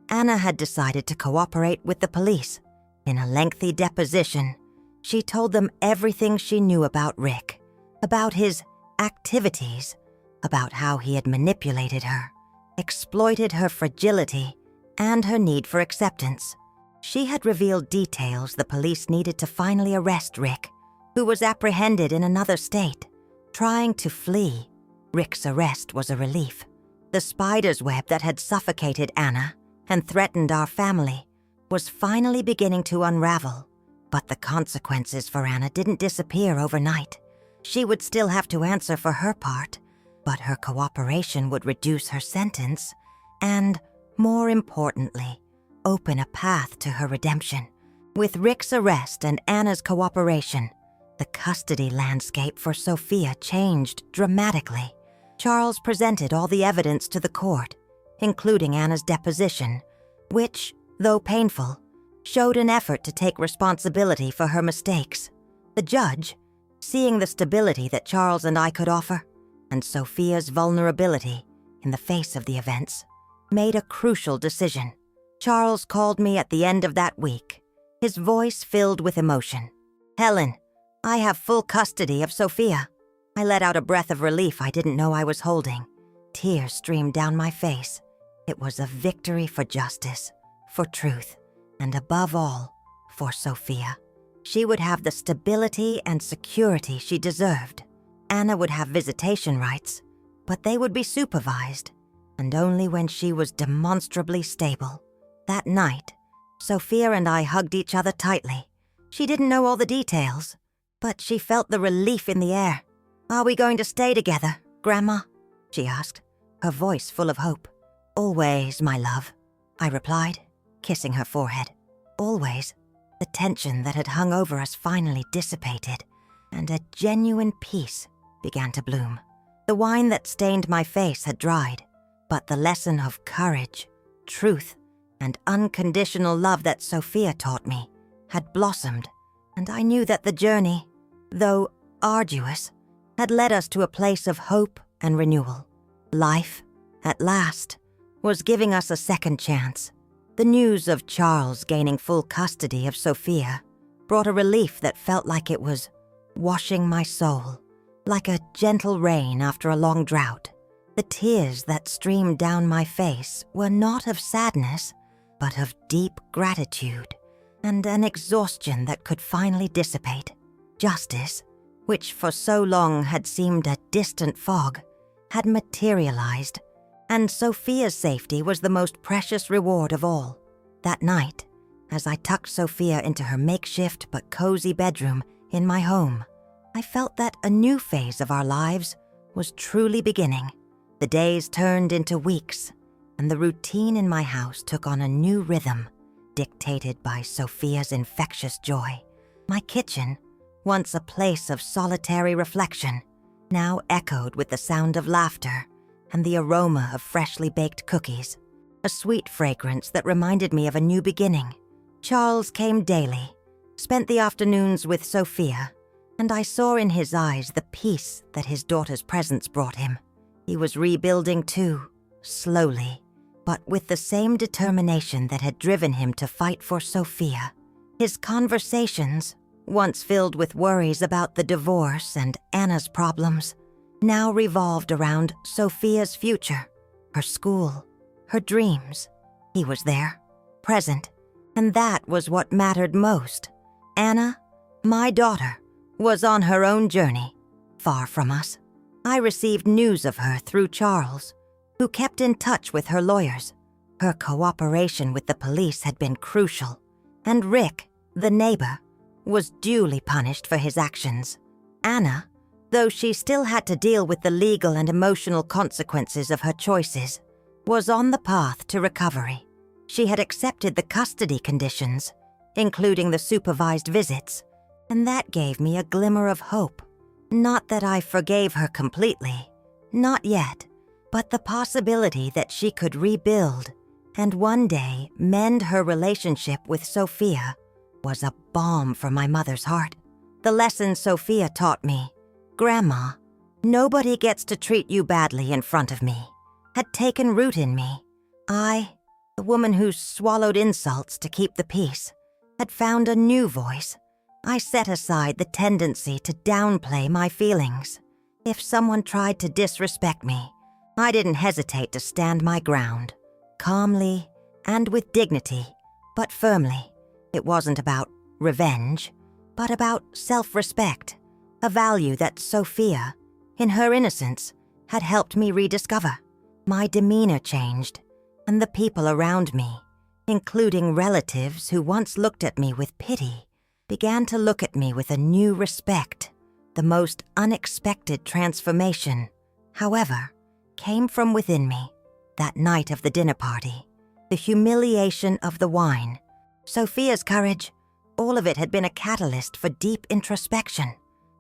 Anna had decided to cooperate with the police. In a lengthy deposition, she told them everything she knew about Rick, about his activities, about how he had manipulated her, exploited her fragility, and her need for acceptance. She had revealed details the police needed to finally arrest Rick, who was apprehended in another state, trying to flee. Rick's arrest was a relief. The spider's web that had suffocated Anna and threatened our family was finally beginning to unravel. But the consequences for Anna didn't disappear overnight. She would still have to answer for her part, but her cooperation would reduce her sentence and, more importantly, open a path to her redemption. With Rick's arrest and Anna's cooperation, the custody landscape for Sophia changed dramatically. Charles presented all the evidence to the court, including Anna's deposition, which, though painful, showed an effort to take responsibility for her mistakes. The judge, seeing the stability that Charles and I could offer, and Sophia's vulnerability in the face of the events, made a crucial decision. Charles called me at the end of that week, his voice filled with emotion. "Helen, I have full custody of Sophia." I let out a breath of relief I didn't know I was holding. Tears streamed down my face. It was a victory for justice, for truth, and above all, for Sophia. She would have the stability and security she deserved. Anna would have visitation rights, but they would be supervised, and only when she was demonstrably stable. That night, Sophia and I hugged each other tightly. She didn't know all the details, but she felt the relief in the air. "Are we going to stay together, Grandma?" she asked, her voice full of hope. "Always, my love," I replied, kissing her forehead. Always. The tension that had hung over us finally dissipated, and a genuine peace began to bloom. The wine that stained my face had dried, but the lesson of courage, truth, and unconditional love that Sophia taught me had blossomed, and I knew that the journey, though arduous, had led us to a place of hope and renewal. Life, at last, was giving us a second chance. The news of Charles gaining full custody of Sophia brought a relief that felt like it was washing my soul, like a gentle rain after a long drought. The tears that streamed down my face were not of sadness, but of deep gratitude and an exhaustion that could finally dissipate. Justice, which for so long had seemed a distant fog, had materialized, and Sophia's safety was the most precious reward of all. That night, as I tucked Sophia into her makeshift but cozy bedroom in my home, I felt that a new phase of our lives was truly beginning. The days turned into weeks, and the routine in my house took on a new rhythm, dictated by Sophia's infectious joy. My kitchen, once a place of solitary reflection, now echoed with the sound of laughter and the aroma of freshly baked cookies, a sweet fragrance that reminded me of a new beginning. Charles came daily, spent the afternoons with Sophia, and I saw in his eyes the peace that his daughter's presence brought him. He was rebuilding too, slowly, but with the same determination that had driven him to fight for Sophia. His conversations, once filled with worries about the divorce and Anna's problems, now revolved around Sophia's future, her school, her dreams. He was there, present, and that was what mattered most. Anna, my daughter, was on her own journey, far from us. I received news of her through Charles, who kept in touch with her lawyers. Her cooperation with the police had been crucial, and Rick, the neighbor, was duly punished for his actions. Anna, though she still had to deal with the legal and emotional consequences of her choices, was on the path to recovery. She had accepted the custody conditions, including the supervised visits, and that gave me a glimmer of hope. Not that I forgave her completely, not yet, but the possibility that she could rebuild and one day mend her relationship with Sophia was a balm for my mother's heart. The lesson Sophia taught me, "Grandma, nobody gets to treat you badly in front of me," had taken root in me. I, the woman who swallowed insults to keep the peace, had found a new voice. I set aside the tendency to downplay my feelings. If someone tried to disrespect me, I didn't hesitate to stand my ground, calmly and with dignity, but firmly. It wasn't about revenge, but about self-respect, a value that Sophia, in her innocence, had helped me rediscover. My demeanor changed, and the people around me, including relatives who once looked at me with pity, began to look at me with a new respect. The most unexpected transformation, however, came from within me. That night of the dinner party, the humiliation of the wine, Sophia's courage, all of it had been a catalyst for deep introspection.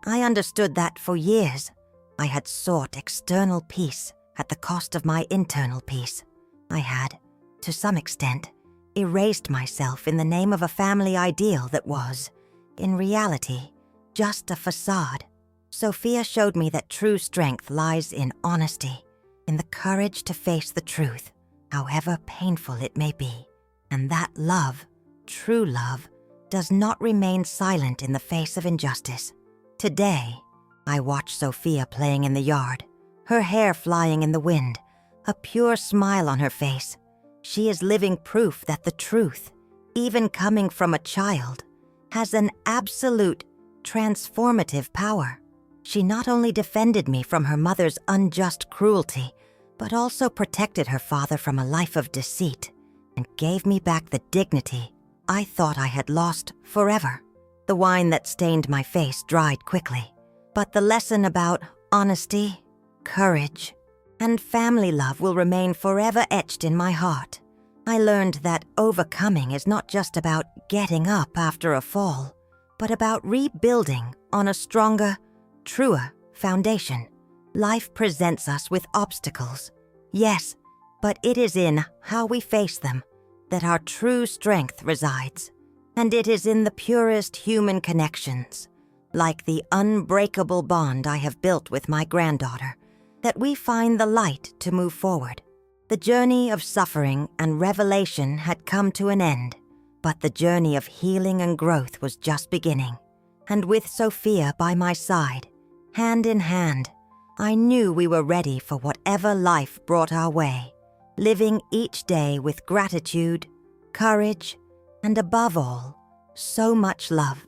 I understood that for years, I had sought external peace at the cost of my internal peace. I had, to some extent, erased myself in the name of a family ideal that was, in reality, just a facade. Sophia showed me that true strength lies in honesty, in the courage to face the truth, however painful it may be, and that love, true love, does not remain silent in the face of injustice. Today, I watch Sophia playing in the yard, her hair flying in the wind, a pure smile on her face. She is living proof that the truth, even coming from a child, has an absolute, transformative power. She not only defended me from her mother's unjust cruelty, but also protected her father from a life of deceit and gave me back the dignity I thought I had lost forever. The wine that stained my face dried quickly, but the lesson about honesty, courage, and family love will remain forever etched in my heart. I learned that overcoming is not just about getting up after a fall, but about rebuilding on a stronger, truer foundation. Life presents us with obstacles, yes, but it is in how we face them that our true strength resides. And it is in the purest human connections, like the unbreakable bond I have built with my granddaughter, that we find the light to move forward. The journey of suffering and revelation had come to an end, but the journey of healing and growth was just beginning. And with Sophia by my side, hand in hand, I knew we were ready for whatever life brought our way, living each day with gratitude, courage, and above all, so much love.